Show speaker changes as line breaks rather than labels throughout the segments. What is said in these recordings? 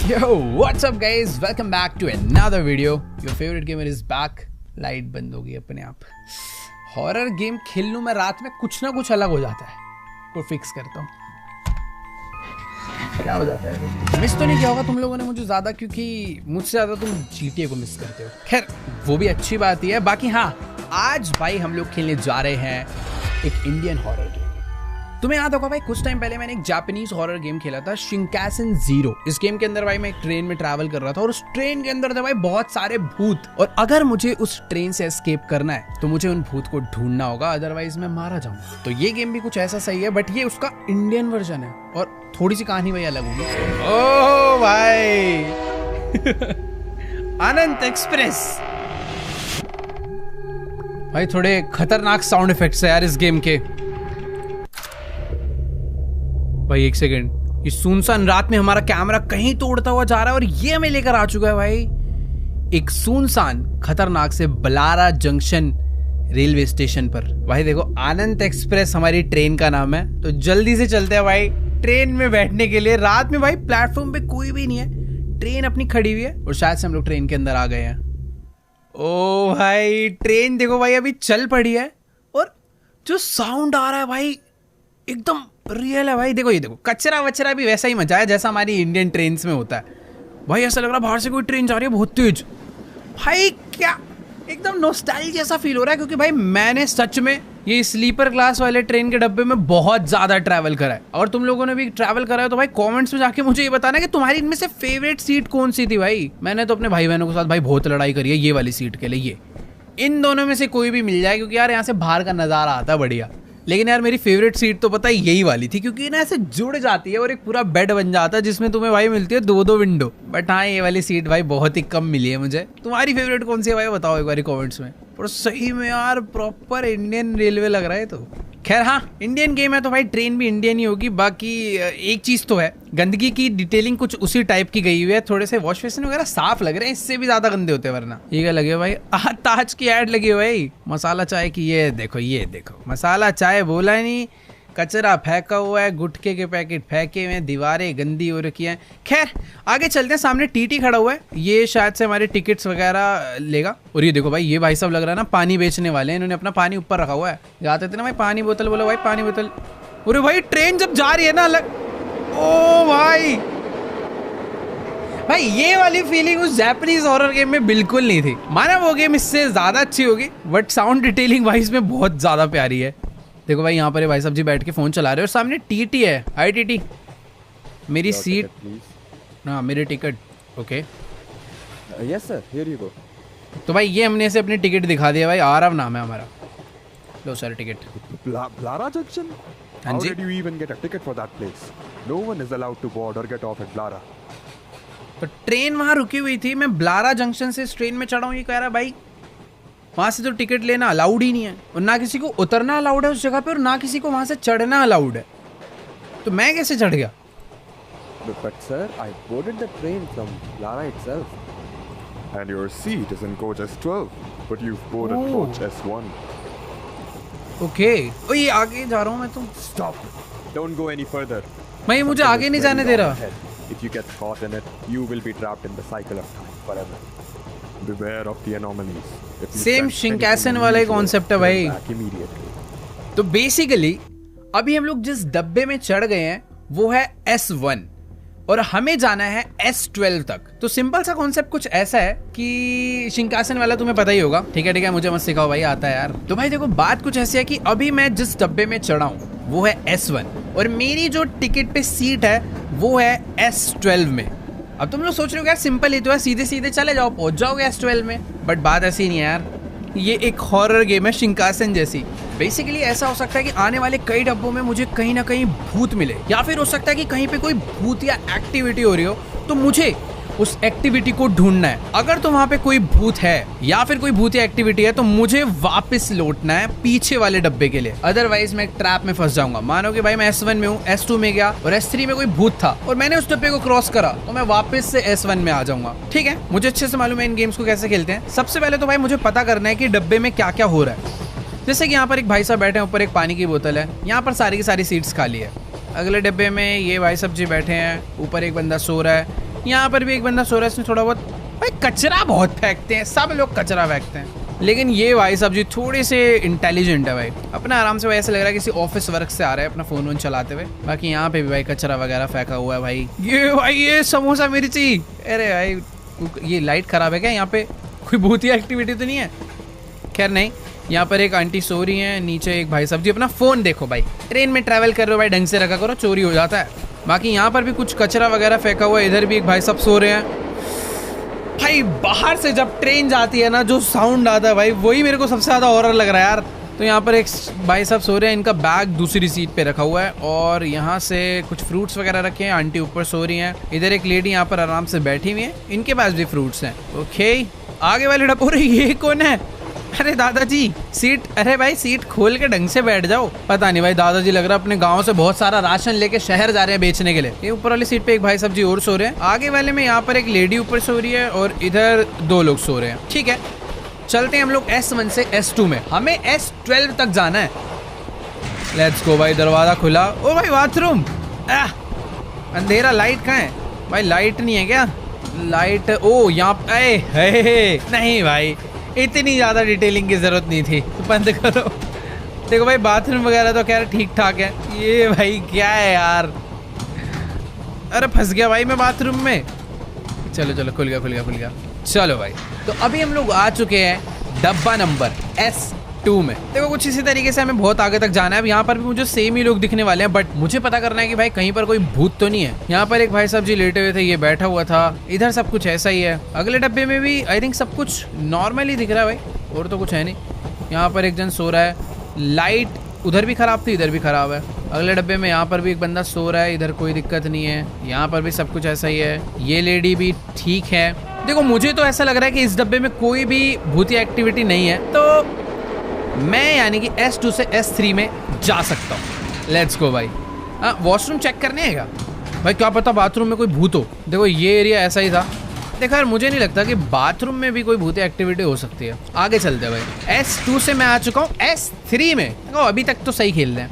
Yo, what's up guys? Welcome back to another video. Your favorite gamer is back. Light बंद होगी अपने आप। Horror game खेल लूं मैं रात में, कुछ ना कुछ अलग हो जाता है। को फिक्स करता हूँ। क्या हो जाता है? मिस तो नहीं किया होगा तुम लोगों ने मुझे ज़्यादा, क्योंकि मुझसे ज़्यादा तुम GTA को मिस करते हो। खैर वो भी अच्छी बात ही है। बाकी हाँ, आज भाई हम लोग खेलने जा रहे हैं एक इंडियन हॉरर गेम। तुम्हें याद होगा भाई, कुछ टाइम पहले मैंने एक जापानीज हॉरर गेम खेला था, शिंकासेन ज़ीरो। इस गेम के अंदर भाई मैं एक ट्रेन में ट्रैवल कर रहा था और उस ट्रेन के अंदर थे भाई बहुत सारे भूत, और अगर मुझे उस ट्रेन से एस्केप करना है तो मुझे उन भूत को ढूंढना होगा, अदरवाइज मैं मारा जाऊंगा। तो ये गेम भी कुछ ऐसा सही है, बट ये उसका इंडियन वर्जन है और थोड़ी सी कहानी भाई अलग होगी। ओह भाई अनंत एक्सप्रेस भाई, थोड़े खतरनाक साउंड इफेक्ट्स है यार इस गेम के। भाई एक सेकंड, इस सुनसान रात में हमारा कैमरा कहीं तो उड़ता हुआ जा रहा है और ये हमें लेकर आ चुका है भाई एक सुनसान खतरनाक से बलारा जंक्शन रेलवे स्टेशन पर। भाई देखो, आनंद एक्सप्रेस हमारी ट्रेन का नाम है, तो जल्दी से चलते हैं भाई ट्रेन में बैठने के लिए। रात में भाई प्लेटफॉर्म पे कोई भी नहीं है, ट्रेन अपनी खड़ी हुई है और शायद से हम लोग ट्रेन के अंदर आ गए हैं। ओ भाई ट्रेन देखो भाई अभी चल पड़ी है और जो साउंड आ रहा है भाई एकदम रियल है भाई। देखो ये देखो, कचरा वचरा भी वैसा ही मचा है जैसा हमारी इंडियन ट्रेन्स में होता है भाई। ऐसा लग रहा है बाहर से कोई ट्रेन जा रही है बहुत तेज भाई। क्या एकदम नॉस्टैल्जिया जैसा फील हो रहा है, क्योंकि भाई मैंने सच में ये स्लीपर क्लास वाले ट्रेन के डब्बे में बहुत ज्यादा ट्रैवल करा है। और तुम लोगों ने भी ट्रैवल करा है तो भाई कमेंट्स में जाके मुझे ये बताना कि तुम्हारी इनमें से फेवरेट सीट कौन सी थी भाई। मैंने तो अपने भाई बहनों के साथ भाई बहुत लड़ाई करी है ये वाली सीट के लिए। ये इन दोनों में से कोई भी मिल जाए, क्योंकि यार यहाँ से बाहर का नजारा आता है बढ़िया। लेकिन यार मेरी फेवरेट सीट तो पता है यही वाली थी, क्योंकि ना ऐसे जुड़ जाती है और एक पूरा बेड बन जाता है जिसमें तुम्हें भाई मिलती है दो विंडो। बट हाँ, ये वाली सीट भाई बहुत ही कम मिली है मुझे। तुम्हारी फेवरेट कौन सी है भाई, बताओ एक बार कमेंट्स में। पर सही में यार प्रॉपर इंडियन रेलवे लग रहा है। तो खैर हाँ, इंडियन गेम है तो भाई ट्रेन भी इंडियन ही होगी। बाकी एक चीज तो है, गंदगी की डिटेलिंग कुछ उसी टाइप की गई हुई है। थोड़े से वॉश बेसिन वगैरह साफ लग रहे हैं, इससे भी ज्यादा गंदे होते हैं वरना। ये क्या लगे भाई, ताज की ऐड लगी है भाई मसाला चाय की। ये देखो मसाला चाय बोला नहीं, कचरा फेंका हुआ है, गुटखे के पैकेट फेंके हुए हैं, दीवारें गंदी हो रखी हैं। खैर आगे चलते हैं, सामने टीटी खड़ा हुआ है, ये शायद से हमारे टिकट्स वगैरह लेगा। और ये देखो भाई, ये भाई सब लग रहा है ना पानी बेचने वाले हैं, इन्होंने अपना पानी ऊपर रखा हुआ है। जाते थे ना भाई पानी बोतल, बोलो भाई पानी बोतल। अरे भाई ट्रेन जब जा रही है ना ओ भाई ये वाली फीलिंग उस जापानीज हॉरर गेम में बिल्कुल नहीं थी। माना वो गेम इससे ज्यादा अच्छी होगी, बट साउंड डिटेलिंग भाई इसमें बहुत ज्यादा प्यारी है। देखो भाई यहाँ पर भाई साहब जी बैठ के फोन चला रहे हैं और सामने टीटी है। हाय टीटी, मेरी सीट, हाँ मेरी ticket. Okay
yes sir, here you go.
तो भाई ये हमने इसे अपनी टिकट दिखा दिया भाई, आरव नाम है हमारा। लो सर टिकट।
Blara Junction?
हाँ
How
जी।
did you even get a ticket for that place? No one is allowed to board or get off at Blara.
तो ट्रेन वहाँ रुकी हुई थी, मैं ब्लारा जंक्शन से इस ट्रेन में चढ़ा हूँ। ये कह रहा भाई वहाँ से तो टिकट लेना अलाउड ही नहीं है, और ना किसी को उतरना अलाउड है उस जगह पे, और ना किसी को वहाँ से चढ़ना अलाउड है। तो मैं कैसे चढ़ गया?
But sir, I boarded the train from Blara itself. And your seat is in coach S12, but you've boarded coach S1.
Okay, ओ ये आगे जा रहा हूँ मैं तो।
Stop! Don't go any further.
मैं मुझे आगे नहीं जाने दे रहा।
If you get caught in it, you will be trapped in the cycle of time forever. Beware of the anomalies.
Same Shinkansen वाला ही कॉन्सेप्ट है भाई। तो बेसिकली अभी हम लोग जिस डब्बे में चढ़ गए हैं वो है S1 और हमें जाना है S12 तक। तो सिंपल सा कॉन्सेप्ट कुछ ऐसा है कि शिंकासेन वाला तुम्हें पता ही होगा। ठीक है मुझे मत सिखाओ भाई, आता है यार। तो भाई देखो बात कुछ ऐसी है कि अभी मैं जिस डब्बे में चढ़ा हूँ वो है S1 और मेरी जो टिकट पे सीट है वो है S12 में। अब तुम लोग सोच रहे हो यार सिंपल ही तो है, सीधे सीधे चले जाओ पहुंच जाओगे S12 में, बट बात ऐसी नहीं है यार। ये एक हॉरर गेम है शिंकासेन जैसी। बेसिकली ऐसा हो सकता है कि आने वाले कई डब्बों में मुझे कहीं ना कहीं भूत मिले, या फिर हो सकता है कि कहीं पे कोई भूत या एक्टिविटी हो रही हो तो मुझे उस एक्टिविटी को ढूंढना है। अगर तो वहाँ पे कोई भूत है या फिर कोई भूत या एक्टिविटी है तो मुझे वापस लौटना है पीछे वाले डब्बे के लिए, अदरवाइज मैं एक ट्रैप में फंस जाऊंगा। मानो कि भाई मैं S1 में हूँ, S2 में गया और S3 में कोई भूत था और मैंने उस डब्बे को क्रॉस करा तो मैं वापस से S1 में आ जाऊंगा। ठीक है, मुझे अच्छे से मालूम है इन गेम्स को कैसे खेलते हैं। सबसे पहले तो भाई मुझे पता करना है कि डब्बे में क्या क्या हो रहा है। जैसे कि यहाँ पर एक भाई साहब बैठे हैं, ऊपर एक पानी की बोतल है, यहाँ पर सारी की सारी सीट्स खाली है। अगले डिब्बे में ये भाई साहब जी बैठे हैं, ऊपर एक बंदा सो रहा है, यहाँ पर भी एक बंदा सो रहा है, इसने थोड़ा बहुत भाई कचरा बहुत फेंकते हैं, सब लोग कचरा फेंकते हैं, लेकिन ये भाई साहब जी थोड़े से इंटेलिजेंट है भाई, अपना आराम से भाई ऐसे लग रहा है किसी ऑफिस वर्क से आ रहा है अपना फोन वोन चलाते हुए। बाकी यहाँ पे भी भाई कचरा वगैरह फेंका हुआ है भाई। ये समोसा मिर्ची, अरे भाई ये लाइट खराब है क्या? यहाँ पे कोई भूतिया एक्टिविटी तो नहीं है? खैर नहीं। यहाँ पर एक आंटी सो रही है, नीचे एक भाई साहब जी अपना फोन देखो भाई, ट्रेन में ट्रैवल कर रहे हो भाई, ढंग से रखा करो, चोरी हो जाता है। बाकी यहाँ पर भी कुछ कचरा वगैरह फेंका हुआ है, इधर भी एक भाई साहब सो रहे हैं। भाई बाहर से जब ट्रेन जाती है ना, जो साउंड आता है भाई, वही मेरे को सबसे ज़्यादा हॉरर लग रहा है यार। तो यहाँ पर एक भाई साहब सो रहे हैं, इनका बैग दूसरी सीट पे रखा हुआ है और यहाँ से कुछ फ्रूट्स वगैरह रखे हैं, आंटी ऊपर सो रही हैं, इधर एक लेडी यहाँ पर आराम से बैठी हुई है, इनके पास भी फ्रूट्स हैं। ओके, आगे वाले डब्बे, ये कौन है? अरे दादाजी सीट, अरे भाई सीट खोल के ढंग से बैठ जाओ। पता नहीं भाई, दादाजी लग रहा है अपने गांव से बहुत सारा राशन लेके शहर जा रहे हैं बेचने के लिए। ये ऊपर वाली सीट पे एक भाई साहब जी और सो रहे हैं, आगे वाले में यहाँ पर एक लेडी ऊपर सो रही है और इधर 2 लोग सो रहे हैं। ठीक है, चलते हैं हम लोग S1 से S2 में, हमें S12 तक जाना है। लेट्स गो भाई, दरवाजा खुला। ओ भाई बाथरूम, अंधेरा, लाइट कहाँ है भाई? लाइट नहीं है क्या? लाइट, ओ यहाँ, नहीं भाई इतनी ज्यादा डिटेलिंग की जरूरत नहीं थी, तो बंद करो। देखो भाई बाथरूम वगैरह तो खैर ठीक ठाक है। ये भाई क्या है यार? अरे फंस गया भाई मैं बाथरूम में। चलो चलो, खुल गया। चलो भाई, तो अभी हम लोग आ चुके हैं डब्बा नंबर S2 में। देखो कुछ इसी तरीके से हमें बहुत आगे तक जाना है। अब यहाँ पर भी मुझे सेम ही लोग दिखने वाले हैं, बट मुझे पता करना है कि भाई कहीं पर कोई भूत तो नहीं है। यहाँ पर एक भाई साहब जी लेटे हुए थे, ये बैठा हुआ था, इधर सब कुछ ऐसा ही है। अगले डब्बे में भी आई थिंक सब कुछ नॉर्मल ही दिख रहा है भाई, और तो कुछ है नहीं। यहाँ पर एक जन सो रहा है, लाइट उधर भी खराब थी, इधर भी खराब है। अगले डब्बे में यहाँ पर भी एक बंदा सो रहा है, इधर कोई दिक्कत नहीं है। यहाँ पर भी सब कुछ ऐसा ही है, ये लेडी भी ठीक है। देखो मुझे तो ऐसा लग रहा है कि इस डब्बे में कोई भी भूतिया एक्टिविटी नहीं है, तो मैं यानी कि S2 से S3 में जा सकता हूँ। लेट्स गो भाई। वॉशरूम चेक करने है क्या भाई? क्या पता बाथरूम में कोई भूत हो। देखो ये एरिया ऐसा ही था। देखो यार, मुझे नहीं लगता कि बाथरूम में भी कोई भूतिया एक्टिविटी हो सकती है। आगे चलते हैं भाई। S2 से मैं आ चुका हूँ S3 में। देखो अभी तक तो सही खेल रहे हैं।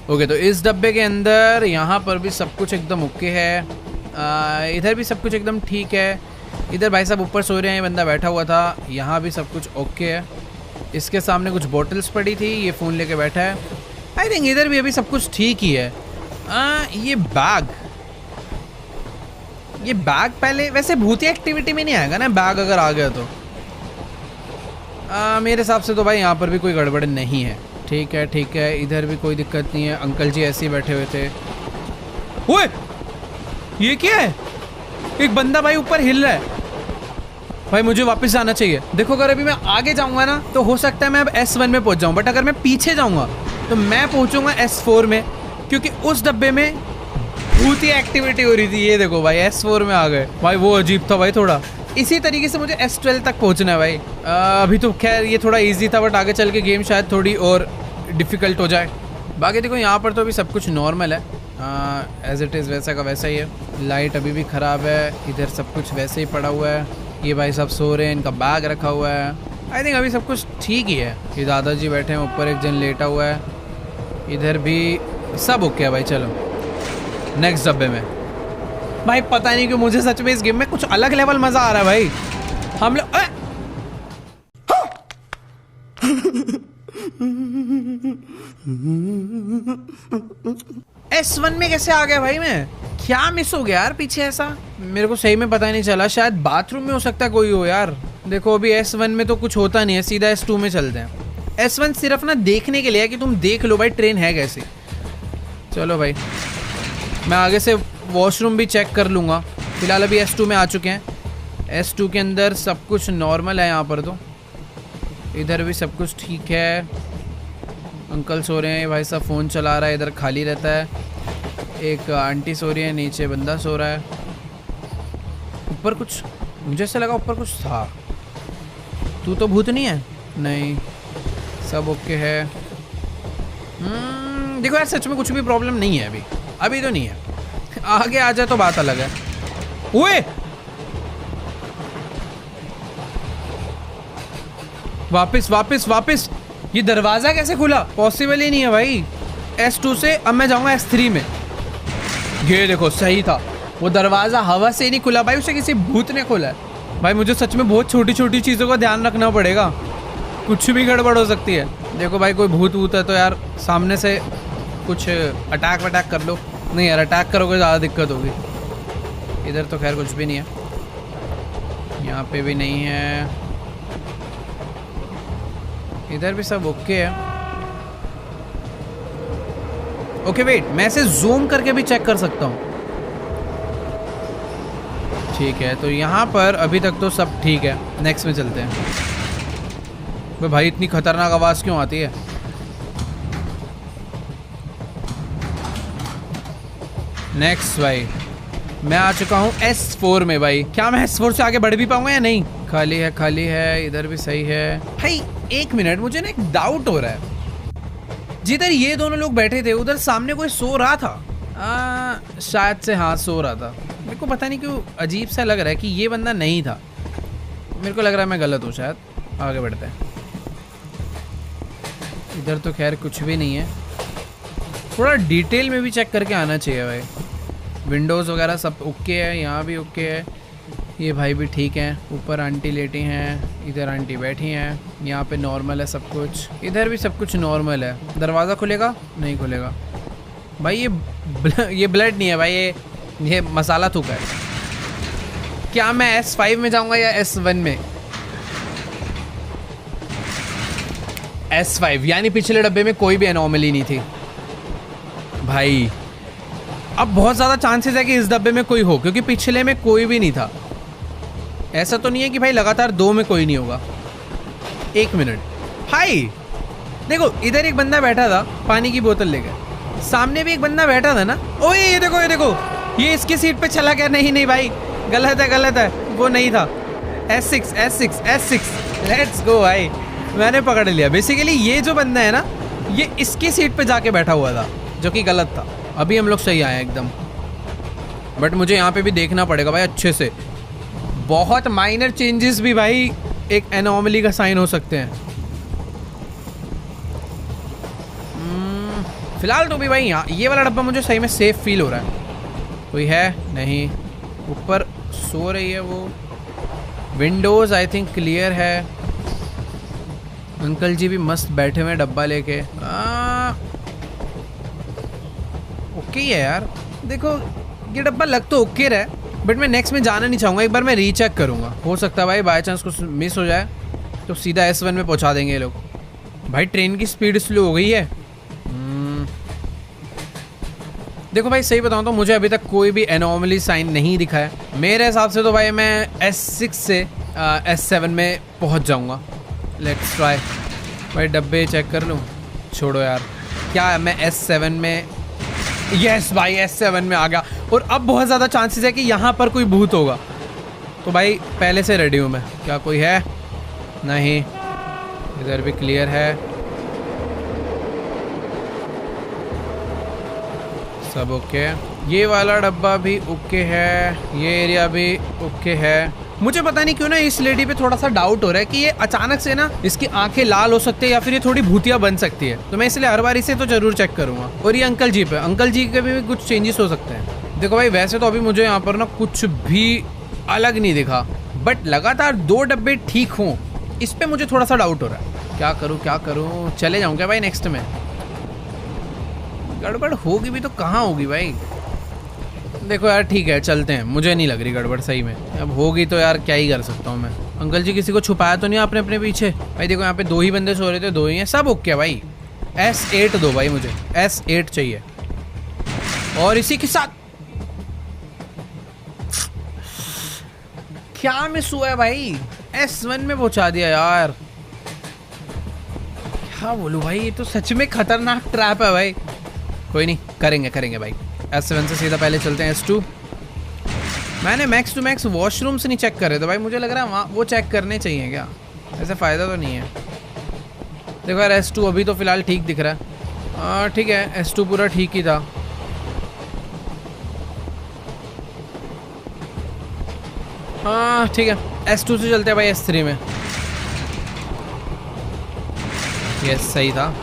ओके, तो इस डब्बे के अंदर यहाँ पर भी सब कुछ एकदम ओके है, इधर भी सब कुछ एकदम ठीक है। इधर भाई साहब ऊपर सो रहे हैं, ये बंदा बैठा हुआ था, यहाँ भी सब कुछ ओके है। इसके सामने कुछ बॉटल्स पड़ी थी, ये फ़ोन लेके बैठा है। आई थिंक इधर भी अभी सब कुछ ठीक ही है। ये बैग पहले वैसे भूतिया एक्टिविटी में नहीं आएगा ना, बैग अगर आ गया तो। मेरे हिसाब से तो भाई यहाँ पर भी कोई गड़बड़ नहीं है। ठीक है, इधर भी कोई दिक्कत नहीं है। अंकल जी ऐसे ही बैठे हुए थे। ओए ये क्या है? एक बंदा भाई ऊपर हिल रहा है। भाई मुझे वापस जाना चाहिए। देखो अगर अभी मैं आगे जाऊंगा ना, तो हो सकता है मैं अब S1 में पहुंच जाऊं, बट अगर मैं पीछे जाऊंगा तो मैं पहुंचूंगा S4 में, क्योंकि उस डब्बे में भूतिया एक्टिविटी हो रही थी। ये देखो भाई S4 में आ गए भाई, वो अजीब था भाई थोड़ा। इसी तरीके से मुझे S12 तक पहुंचना है भाई। अभी तो खैर ये थोड़ा इजी था, बट आगे चल के गेम शायद थोड़ी और डिफिकल्ट हो जाए। बाकी देखो यहाँ पर तो अभी सब कुछ नॉर्मल है, एज इट इज़ वैसा का वैसा ही है। लाइट अभी भी ख़राब है, इधर सब कुछ वैसे ही पड़ा हुआ है। ये भाई सब सो रहे हैं, इनका बैग रखा हुआ है। आई थिंक अभी सब कुछ ठीक ही है। ये दादाजी बैठे हैं, ऊपर एक जन लेटा हुआ है, इधर भी सब ओके है भाई। चलो नेक्स्ट डब्बे में। भाई पता नहीं क्यों मुझे सच में इस गेम में कुछ अलग लेवल मजा आ रहा है भाई। हम लोग S1 में कैसे आ गया भाई? मैं क्या मिस हो गया यार पीछे? ऐसा मेरे को सही में पता नहीं चला। शायद बाथरूम में हो सकता है कोई हो यार। देखो अभी S1 में तो कुछ होता नहीं है, सीधा S2 में चलते हैं। S1 सिर्फ ना देखने के लिए है कि तुम देख लो भाई ट्रेन है कैसी। चलो भाई, मैं आगे से वॉशरूम भी चेक कर लूँगा। फिलहाल अभी S2 में आ चुके हैं। S2 के अंदर सब कुछ नॉर्मल है। यहाँ पर तो इधर भी सब कुछ ठीक है। अंकल सो रहे हैं, भाई साहब फ़ोन चला रहा है, इधर खाली रहता है। एक आंटी सो रही है, नीचे बंदा सो रहा है। ऊपर कुछ, मुझे ऐसा लगा ऊपर कुछ था। तू तो भूत नहीं है? नहीं, सब ओके है। देखो यार सच में कुछ भी प्रॉब्लम नहीं है अभी तो नहीं है। आगे आ जाए तो बात अलग है। ओए वापस ये दरवाजा कैसे खुला? पॉसिबल ही नहीं है भाई। S2 से अब मैं जाऊंगा S3 में। ये देखो सही था, वो दरवाज़ा हवा से नहीं खुला भाई, उसे किसी भूत ने खोला है। भाई मुझे सच में बहुत छोटी छोटी चीज़ों का ध्यान रखना पड़ेगा, कुछ भी गड़बड़ हो सकती है। देखो भाई कोई भूत वूत है तो यार सामने से कुछ अटैक वटैक कर लो। नहीं यार अटैक करोगे ज़्यादा दिक्कत होगी। इधर तो खैर कुछ भी नहीं है, यहाँ पे भी नहीं है, इधर भी सब ओके है। ओके वेट, मैं इसे जूम करके भी चेक कर सकता हूँ। ठीक है तो यहाँ पर अभी तक तो सब ठीक है, नेक्स्ट में चलते हैं। भाई इतनी खतरनाक आवाज़ क्यों आती है? नेक्स्ट भाई मैं आ चुका हूँ S4 में। भाई क्या मैं S4 से आगे बढ़ भी पाऊंगा या नहीं? खाली है, खाली है, इधर भी सही है। भाई एक मिनट, मुझे ना एक डाउट हो रहा है। जिधर ये दोनों लोग बैठे थे उधर सामने कोई सो रहा था। शायद से हाँ सो रहा था। मेरे को पता नहीं क्यों अजीब सा लग रहा है कि ये बंदा नहीं था। मेरे को लग रहा है मैं गलत हूँ शायद। आगे बढ़ते हैं। इधर तो खैर कुछ भी नहीं है, थोड़ा डिटेल में भी चेक करके आना चाहिए भाई। विंडोज़ वगैरह सब ओके है, यहाँ भी ओके है, ये भाई भी ठीक है। ऊपर आंटी लेटी हैं, इधर आंटी बैठी हैं, यहाँ पे नॉर्मल है सब कुछ, इधर भी सब कुछ नॉर्मल है। दरवाज़ा खुलेगा? नहीं खुलेगा भाई। ये ब्लड नहीं है भाई, ये मसाला थूका है। क्या मैं S5 में जाऊँगा या S1 में? S5 यानी पिछले डब्बे में कोई भी एनोमली नहीं थी भाई। अब बहुत ज़्यादा चांसेस है कि इस डब्बे में कोई हो, क्योंकि पिछले में कोई भी नहीं था। ऐसा तो नहीं है कि भाई लगातार 2 में कोई नहीं होगा। एक मिनट भाई, देखो इधर एक बंदा बैठा था पानी की बोतल लेकर, सामने भी एक बंदा बैठा था ना। ओए ये देखो, ये देखो, ये इसकी सीट पे चला गया। नहीं नहीं भाई गलत है, गलत है, वो नहीं था। S6 लेट्स गो भाई, मैंने पकड़ लिया। बेसिकली ये जो बंदा है ना, ये इसकी सीट पे जाके बैठा हुआ था, जो कि गलत था। अभी हम लोग सही आए एकदम, बट मुझे यहाँ पे भी देखना पड़ेगा भाई अच्छे से। बहुत माइनर चेंजेस भी भाई एक एनोमली का साइन हो सकते हैं। फिलहाल तो भी भाई यहाँ ये वाला डब्बा मुझे सही में सेफ फील हो रहा है। कोई है नहीं, ऊपर सो रही है वो। विंडोज़ आई थिंक क्लियर है। अंकल जी भी मस्त बैठे हुए हैं डब्बा लेके। ओके है यार। देखो ये डब्बा लग तो ओके रहा है, बट मैं नेक्स्ट में जाना नहीं चाहूँगा। एक बार मैं रीचेक करूँगा, हो सकता है भाई बाय चांस कुछ मिस हो जाए तो सीधा S1 में पहुँचा देंगे ये लोग। भाई ट्रेन की स्पीड स्लो हो गई है। देखो भाई सही बताऊँ तो मुझे अभी तक कोई भी एनोमली साइन नहीं दिखा है। मेरे हिसाब से तो भाई मैं S6 से S7 में पहुँच जाऊँगा। Let's try. भाई डब्बे चेक कर लूँ? छोड़ो यार, क्या मैं S7 में? यस भाई S7 में आ गया। और अब बहुत ज़्यादा चांसेस है कि यहाँ पर कोई भूत होगा, तो भाई पहले से रेडी हूँ मैं। क्या कोई है? नहीं, इधर भी क्लियर है, सब ओके। ये वाला डब्बा भी ओके है, ये एरिया भी ओके है। मुझे पता नहीं क्यों ना इस लेडी पे थोड़ा सा डाउट हो रहा है कि ये अचानक से ना इसकी आंखें लाल हो सकती है या फिर ये थोड़ी भूतिया बन सकती है, तो मैं इसलिए हर बार इसे तो जरूर चेक करूंगा। और ये अंकल जी पे, अंकल जी के भी कुछ चेंजेस हो सकते हैं। देखो भाई वैसे तो अभी मुझे यहाँ पर ना कुछ भी अलग नहीं दिखा, बट लगातार 2 डब्बे ठीक हों इस पे मुझे थोड़ा सा डाउट हो रहा है। क्या करूँ क्या करूँ? चले जाऊँ क्या भाई नेक्स्ट में? गड़बड़ होगी भी तो कहाँ होगी भाई? देखो यार ठीक है चलते हैं, मुझे नहीं लग रही गड़बड़ सही में। अब होगी तो यार क्या ही कर सकता हूँ मैं। अंकल जी किसी को छुपाया तो नहीं आपने अपने पीछे? भाई देखो यहाँ पे 2 ही बंदे सो रहे थे, 2 ही हैं, सब ओके है भाई। S8 दो भाई, मुझे S8 चाहिए। और इसी के साथ क्या मिस हुआ है भाई? S1 में पहुंचा दिया यार। क्या बोलूं भाई, ये तो सच में खतरनाक ट्रैप है भाई। कोई नहीं, करेंगे भाई। S7 से सीधा पहले चलते हैं S2। मैंने मैक्स टू मैक्स वॉशरूम से नहीं चेक करे तो भाई मुझे लग रहा है वहाँ वो चेक करने चाहिए क्या? ऐसे फ़ायदा तो नहीं है। देखो यार S2 अभी तो फ़िलहाल ठीक दिख रहा है। ठीक है S2 पूरा ठीक ही था। हाँ ठीक है, S2 से चलते हैं भाई S3 में। यस सही था।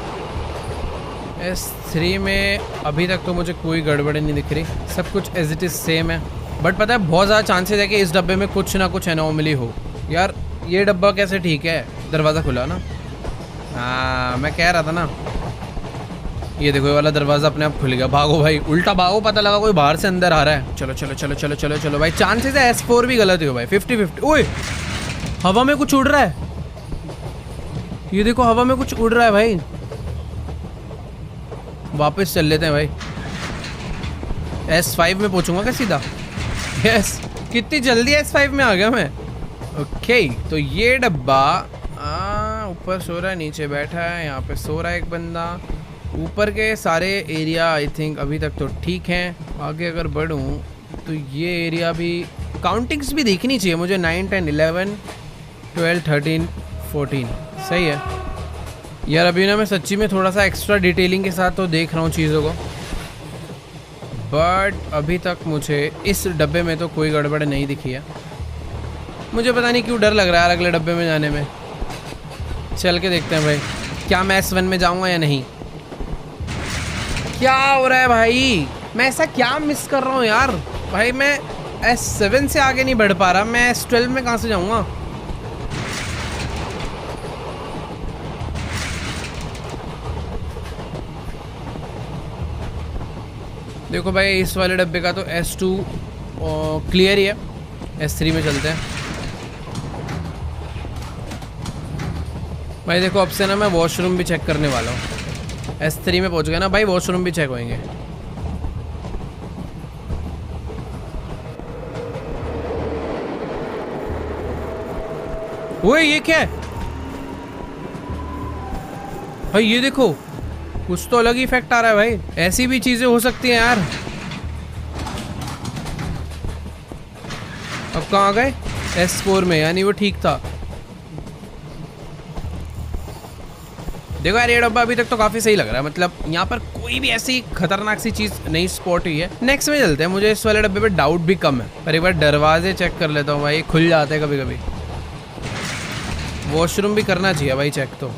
S3 में अभी तक तो मुझे कोई गड़बड़ी नहीं दिख रही, सब कुछ एज इट इज़ सेम है। बट पता है बहुत ज़्यादा चांसेस है कि इस डब्बे में कुछ ना कुछ एनोमली हो। यार ये डब्बा कैसे ठीक है, दरवाज़ा खुला ना। हाँ मैं कह रहा था ना। ये देखो ये वाला दरवाज़ा अपने आप खुल गया। भागो भाई, उल्टा भागो, पता लगा कोई बाहर से अंदर आ रहा है। चलो चलो चलो चलो चलो चलो भाई, चांसेस है S4 भी गलत ही हो भाई, 50-50। ओए हवा में कुछ उड़ रहा है, ये देखो हवा में कुछ उड़ रहा है भाई। वापस चल लेते हैं भाई, S5 में पहुंचूंगा क्या सीधा? यस, कितनी जल्दी S5 में आ गया मैं। ओके तो ये डब्बा ऊपर सो रहा है, नीचे बैठा है, यहाँ पे सो रहा है एक बंदा। ऊपर के सारे एरिया आई थिंक अभी तक तो ठीक हैं। आगे अगर बढ़ूँ तो ये एरिया भी, काउंटिंग्स भी देखनी चाहिए मुझे। 9, 10, 11, 12, 13, 14 सही है यार। अभी ना मैं सच्ची में थोड़ा सा एक्स्ट्रा डिटेलिंग के साथ तो देख रहा हूँ चीज़ों को, बट अभी तक मुझे इस डब्बे में तो कोई गड़बड़ नहीं दिखी है। मुझे पता नहीं क्यों डर लग रहा है अगले डब्बे में जाने में। चल के देखते हैं भाई, क्या मैं S1 में जाऊँगा या नहीं। क्या हो रहा है भाई, मैं ऐसा क्या मिस कर रहा हूँ यार। भाई मैं S7 से आगे नहीं बढ़ पा रहा, मैं S12 में कहाँ से जाऊँगा। देखो भाई इस वाले डब्बे का तो S2 क्लियर ही है। S3 में चलते हैं भाई। देखो अब से ना मैं वॉशरूम भी चेक करने वाला हूँ। S3 में पहुँच गया ना भाई, वॉशरूम भी चेक होंगे। ओए ये क्या है भाई, ये देखो कुछ तो अलग ही इफेक्ट आ रहा है भाई। ऐसी भी चीजें हो सकती हैं यार। अब कहाँ आ गए? S4 में, यानी वो ठीक था। देखो यार ये डब्बा अभी तक तो काफी सही लग रहा है, मतलब यहाँ पर कोई भी ऐसी खतरनाक सी चीज नहीं स्पॉट हुई है। नेक्स्ट में चलते हैं, मुझे इस वाले डब्बे पे डाउट भी कम है। पर एक बार दरवाजे चेक कर लेता हूँ भाई, खुल जाते हैं कभी कभी। वॉशरूम भी करना चाहिए भाई चेक तो।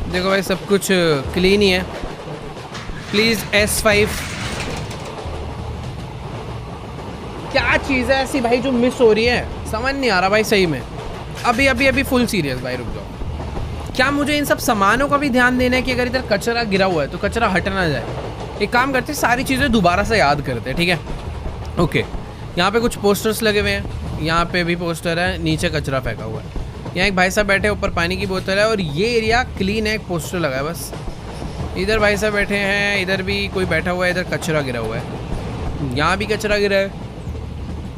देखो भाई सब कुछ क्लीन ही है। Please S5। क्या चीज़ है ऐसी भाई जो मिस हो रही है, समझ नहीं आ रहा भाई सही में। अभी अभी अभी फुल सीरियस भाई, रुक जाओ। क्या मुझे इन सब सामानों का भी ध्यान देना है कि अगर इधर कचरा गिरा हुआ है तो कचरा हट ना जाए। एक काम करते, सारी चीज़ें दोबारा से याद करते हैं, ठीक है। ओके यहाँ पे कुछ पोस्टर्स लगे हुए हैं, यहाँ पे भी पोस्टर है, नीचे कचरा फेंका हुआ है। यहाँ एक भाई साहब बैठे, ऊपर पानी की बोतल है, और ये एरिया क्लीन है, एक पोस्टर लगा है बस। इधर भाई साहब बैठे हैं, इधर भी कोई बैठा हुआ है, इधर कचरा गिरा हुआ है, यहाँ भी कचरा गिरा है,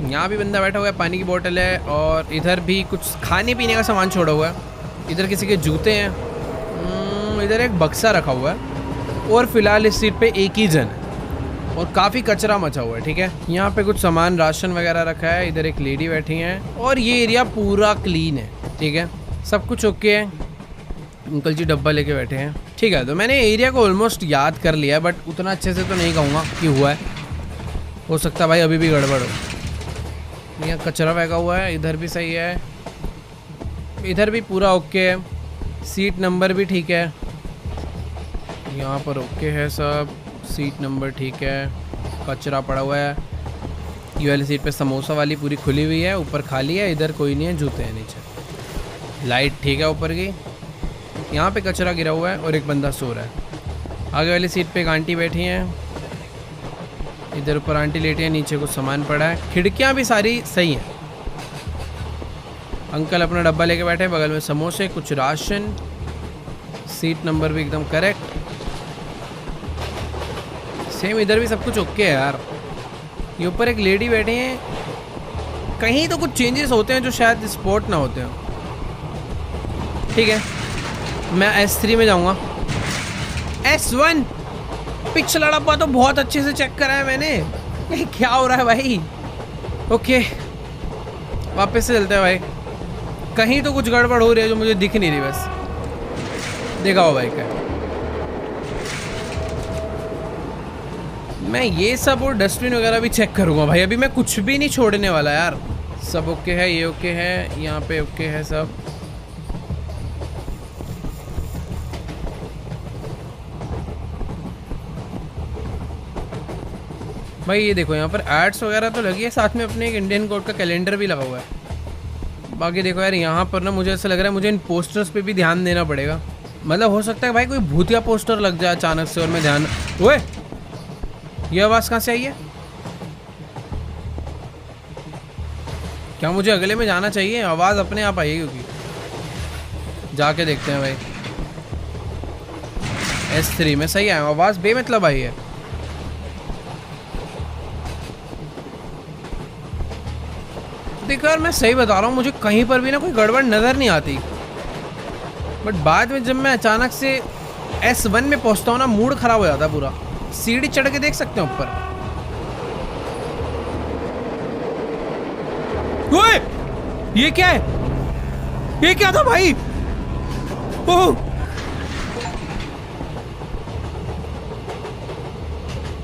यहाँ भी बंदा बैठा हुआ है, पानी की बोतल है, और इधर भी कुछ खाने पीने का सामान छोड़ा हुआ है। इधर किसी के जूते हैं, इधर एक बक्सा रखा हुआ है, और फिलहाल इस सीट पे एक ही जन है, और काफ़ी कचरा मचा हुआ है, ठीक है। यहाँ पे कुछ सामान राशन वगैरह रखा है, इधर एक लेडी बैठी हैं, और ये एरिया पूरा क्लीन है, ठीक है, सब कुछ ओके है। अंकल जी डब्बा लेके बैठे हैं, ठीक है। तो मैंने एरिया को ऑलमोस्ट याद कर लिया, बट उतना अच्छे से तो नहीं कहूँगा कि हुआ है, हो सकता है भाई अभी भी गड़बड़ हो। यहाँ कचरा फेंका हुआ है, इधर भी सही है, इधर भी पूरा ओके है, सीट नंबर भी ठीक है, यहाँ पर ओके है सब, सीट नंबर ठीक है, कचरा पड़ा हुआ है। ये वाली सीट पे समोसा वाली पूरी खुली हुई है, ऊपर खाली है, इधर कोई नहीं है, जूते हैं नीचे, लाइट ठीक है ऊपर की। यहाँ पे कचरा गिरा हुआ है और एक बंदा सो रहा है। आगे वाली सीट पे एक आंटी बैठी हैं, इधर ऊपर आंटी लेटी है, नीचे कुछ सामान पड़ा है, खिड़कियाँ भी सारी सही हैं। अंकल अपना डब्बा लेके बैठे हैं, बगल में समोसे, कुछ राशन, सीट नंबर भी एकदम करेक्ट, सेम इधर भी सब कुछ ओके है यार। ये ऊपर एक लेडी बैठी है, कहीं तो कुछ चेंजेस होते हैं जो शायद स्पॉट ना होते हो, ठीक है। मैं S3 में जाऊंगा। S1 पिछला डब्बा तो बहुत अच्छे से चेक करा है मैंने, ये क्या हो रहा है भाई। ओके वापस से चलते हैं भाई, कहीं तो कुछ गड़बड़ हो रही है जो मुझे दिख नहीं रही, बस देखा हो भाई क्या। मैं ये सब और डस्टबिन वगैरह भी चेक करूँगा भाई, अभी मैं कुछ भी नहीं छोड़ने वाला यार। सब ओके है, ये ओके है, यहाँ पे ओके है सब। भाई ये देखो यहाँ पर एड्स वगैरह तो लगी है, साथ में अपने एक इंडियन कोड का कैलेंडर भी लगा हुआ है। बाकी देखो यार यहाँ पर ना मुझे ऐसा लग रहा है मुझे इन पोस्टर्स पे भी ध्यान देना पड़ेगा। मतलब हो सकता है भाई कोई भूतिया पोस्टर लग जाए अचानक से और मैं ध्यान। ओए ये आवाज़ कहाँ से आई है? क्या मुझे अगले में जाना चाहिए? आवाज़ अपने आप आई है क्योंकि। जाके देखते हैं भाई। S3 में सही है आवाज़, बेमतलब आई है। देखो यार मैं सही बता रहा हूँ, मुझे कहीं पर भी ना कोई गड़बड़ नज़र नहीं आती, बट बाद में जब मैं अचानक से S1 में पहुँचता हूँ ना मूड ख़राब हो जाता है पूरा। सीढ़ी चढ़ के देख सकते हैं ऊपर। ओए ये क्या है? ये क्या था भाई? ओह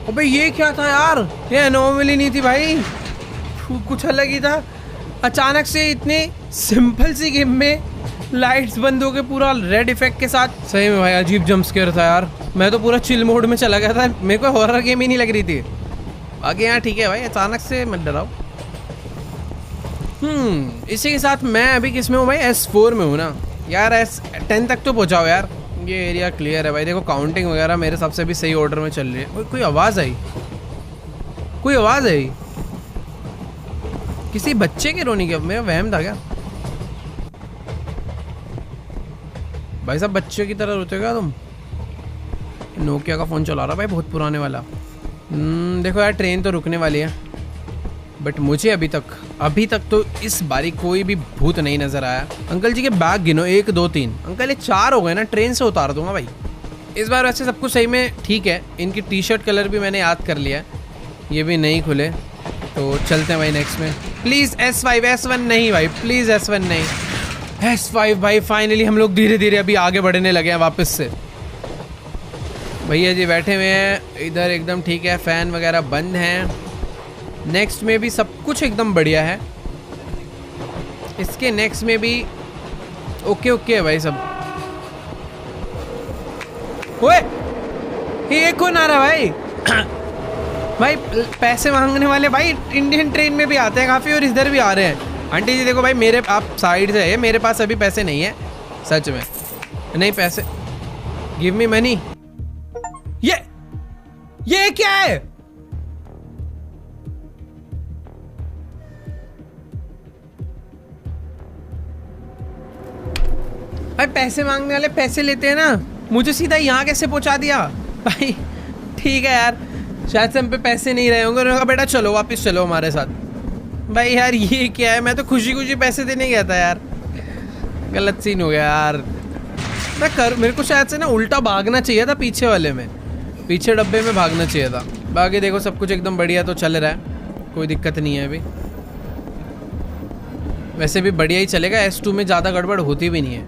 अबे ये क्या था यार? ये एनोमली नहीं थी भाई, कुछ अलग ही था। अचानक से इतने सिंपल सी गेम में लाइट्स बंद हो के पूरा रेड इफेक्ट के साथ। सही में भाई अजीब जंप स्केयर था यार। मैं तो पूरा चिल मोड में चला गया था, मेरे को हॉरर गेम ही नहीं लग रही थी। बाकी यहाँ ठीक है भाई, अचानक से मत डराओ। इसी के साथ मैं अभी किस में हूँ भाई? S4 में हूँ ना यार। S10 तक तो पहुँचाओ यार। ये एरिया क्लियर है भाई। देखो काउंटिंग वगैरह मेरे हिसाब से भी सही ऑर्डर में चल रही है। कोई आवाज़ आई, कोई आवाज़ आई किसी बच्चे के रोने की। मेरा वहम था क्या भाई साहब? बच्चे की तरह रोते क्या तुम? नोकिया का फ़ोन चला रहा भाई, बहुत पुराने वाला। देखो यार ट्रेन तो रुकने वाली है, बट मुझे अभी तक तो इस बारी कोई भी भूत नहीं नज़र आया। अंकल जी के बैग गिनो, 1 2 3। अंकल ये 4 हो गए ना, ट्रेन से उतार दूंगा भाई इस बार। वैसे सब कुछ सही में ठीक है। इनकी टी शर्ट कलर भी मैंने याद कर लिया है, ये भी नहीं खुले। तो चलते हैं भाई नेक्स्ट में। प्लीज़ S5 S1 नहीं भाई, प्लीज़ S1 नहीं, S5 भाई। फाइनली हम लोग धीरे धीरे अभी आगे बढ़ने लगे हैं वापस से। भैया जी बैठे हुए हैं इधर, एकदम ठीक है, फ़ैन वगैरह बंद हैं। नेक्स्ट में भी सब कुछ एकदम बढ़िया है। इसके नेक्स्ट में भी ओके है भाई सब। ओए ये कौन आ रहा भाई? भाई पैसे मांगने वाले भाई इंडियन ट्रेन में भी आते हैं काफ़ी, और इधर भी आ रहे हैं। आंटी जी देखो भाई, मेरे आप साइड से है, मेरे पास अभी पैसे नहीं है सच में। नहीं पैसे, गिव मी मनी। ये क्या है? भाई पैसे मांगने वाले पैसे लेते हैं ना, मुझे सीधा यहाँ कैसे पहुँचा दिया भाई? ठीक है यार, शायद से हम पे पैसे नहीं रहे होंगे। उन्होंने कहा बेटा चलो वापस चलो हमारे साथ। भाई यार ये क्या है? मैं तो खुशी खुशी पैसे देने गया था यार, गलत सीन हो गया यार। मेरे को शायद से ना उल्टा भागना चाहिए था, पीछे वाले में, पीछे डब्बे में भागना चाहिए था। बाकी देखो सब कुछ एकदम बढ़िया तो चल रहा है, कोई दिक्कत नहीं है अभी। वैसे भी बढ़िया ही चलेगा। S2 में ज़्यादा गड़बड़ होती भी नहीं है,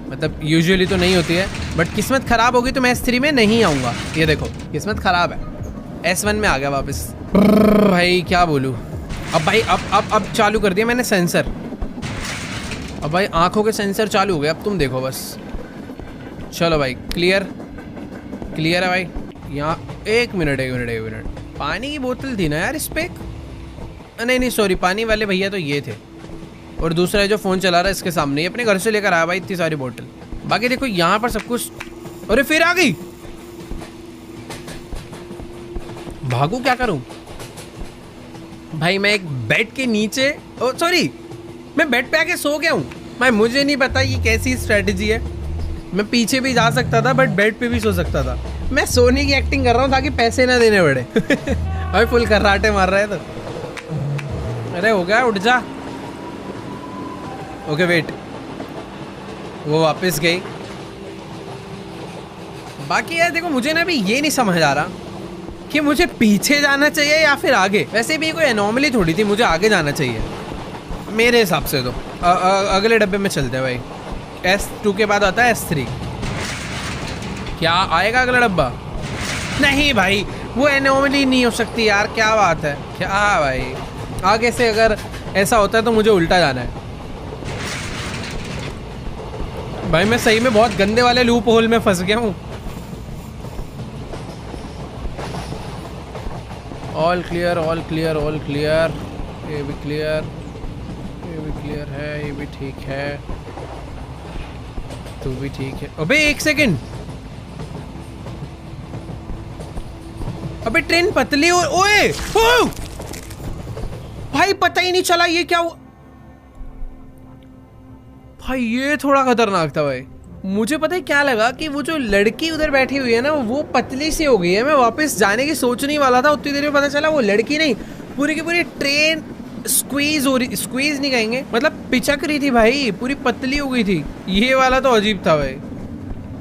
मतलब यूजुअली तो नहीं होती है, बट किस्मत ख़राब होगी तो मैं S3 में नहीं आऊँगा। ये देखो किस्मत ख़राब है, S1 में आ गया वापस। भाई क्या बोलूँ अब भाई, अब चालू कर दिया मैंने सेंसर। अब भाई आँखों के सेंसर चालू हो गए, अब तुम देखो बस। चलो भाई क्लियर है भाई। यहाँ एक मिनट पानी की बोतल थी ना यार इस पे? नहीं सॉरी, पानी वाले भैया तो ये थे, और दूसरा जो फ़ोन चला रहा है इसके सामने, ये अपने घर से लेकर आया भाई इतनी सारी बोतल। बाकी देखो यहाँ पर सब कुछ। अरे फिर आ गई, भागू क्या करूँ भाई? मैं एक बेड के नीचे, ओ सॉरी मैं बेड पे आके सो गया हूँ भाई। मुझे नहीं पता ये कैसी स्ट्रेटजी है। मैं पीछे भी जा सकता था, बट बेड पे भी सो सकता था। मैं सोने की एक्टिंग कर रहा हूँ ताकि पैसे ना देने पड़े। भाई फुल खर्राटे मार रहा है तो। अरे हो गया, उठ जा। ओके वेट, वो वापस गई। बाकी यार देखो मुझे ना अभी ये नहीं समझ आ रहा कि मुझे पीछे जाना चाहिए या फिर आगे। वैसे भी कोई एनोमली थोड़ी थी, मुझे आगे जाना चाहिए मेरे हिसाब से तो। अगले डब्बे में चलते हैं भाई। S2 के बाद आता है S3। क्या आएगा अगला डब्बा? नहीं भाई वो एनोमली नहीं हो सकती यार, क्या बात है क्या भाई? आगे से अगर ऐसा होता है तो मुझे उल्टा जाना है भाई। मैं सही में बहुत गंदे वाले लूप होल में फंस गया हूँ। All clear all clear all clear. ये भी क्लियर, ये भी क्लियर है, ये भी ठीक है, तू भी ठीक है। अबे एक सेकंड, अबे ट्रेन पतली और ओए ओ! भाई पता ही नहीं चला ये क्या हुआ भाई। ये थोड़ा खतरनाक था भाई। मुझे पता है क्या लगा कि वो जो लड़की उधर बैठी हुई है ना वो पतली सी हो गई है। मैं वापस जाने की सोचने वाला था, उतनी देर में पता चला वो लड़की नहीं, पूरी की पूरी ट्रेन स्क्वीज हो रही, स्क्वीज नहीं कहेंगे, मतलब पिचक रही थी भाई, पूरी पतली हो गई थी। ये वाला तो अजीब था भाई।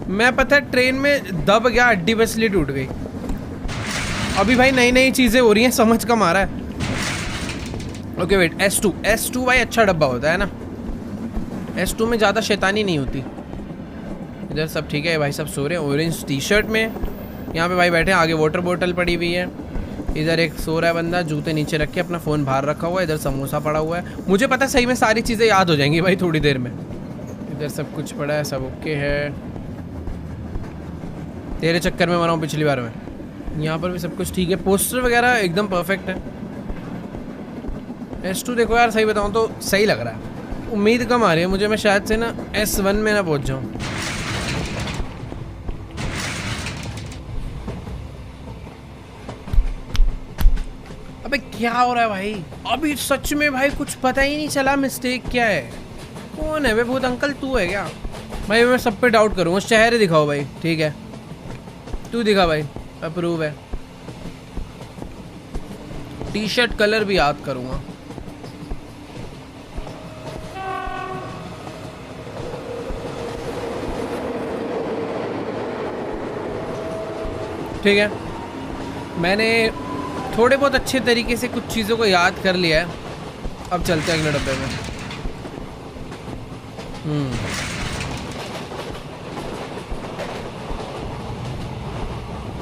मैं पता है ट्रेन में दब गया, हड्डी बसली टूट गई। अभी भाई नई नई चीजें हो रही हैं, समझ कम आ रहा है। ओके वेट, S2 भाई अच्छा डब्बा होता है ना, S2 में ज़्यादा शैतानी नहीं होती। इधर सब ठीक है भाई, सब सो रहे हैं ऑरेंज टी शर्ट में। यहाँ पे भाई बैठे हैं, आगे वाटर बोतल पड़ी हुई है। इधर एक सो रहा है बंदा, जूते नीचे रख के, अपना फ़ोन बाहर रखा हुआ है। इधर समोसा पड़ा हुआ है। मुझे पता है सही में सारी चीज़ें याद हो जाएंगी भाई थोड़ी देर में। इधर सब कुछ पड़ा है, सब ओके है। तेरे चक्कर में मरा हूँ पिछली बार में। यहाँ पर भी सब कुछ ठीक है, पोस्टर वगैरह एकदम परफेक्ट है। S2 देखो यार, सही बताऊँ तो सही लग रहा है। उम्मीद कम आ रही है मुझे, मैं शायद से ना S1 में ना पहुँच जाऊँ। अबे क्या हो रहा है भाई? अभी सच में भाई कुछ पता ही नहीं चला मिस्टेक क्या है। कौन है वे भूत अंकल, तू है क्या? भाई मैं सब पे डाउट करूँगा। चेहरे दिखाओ भाई, ठीक है तू दिखा भाई, अप्रूव है। टी शर्ट कलर भी याद करूँगा। ठीक है, मैंने थोड़े बहुत अच्छे तरीके से कुछ चीज़ों को याद कर लिया है। अब चलते हैं अगले डब्बे में।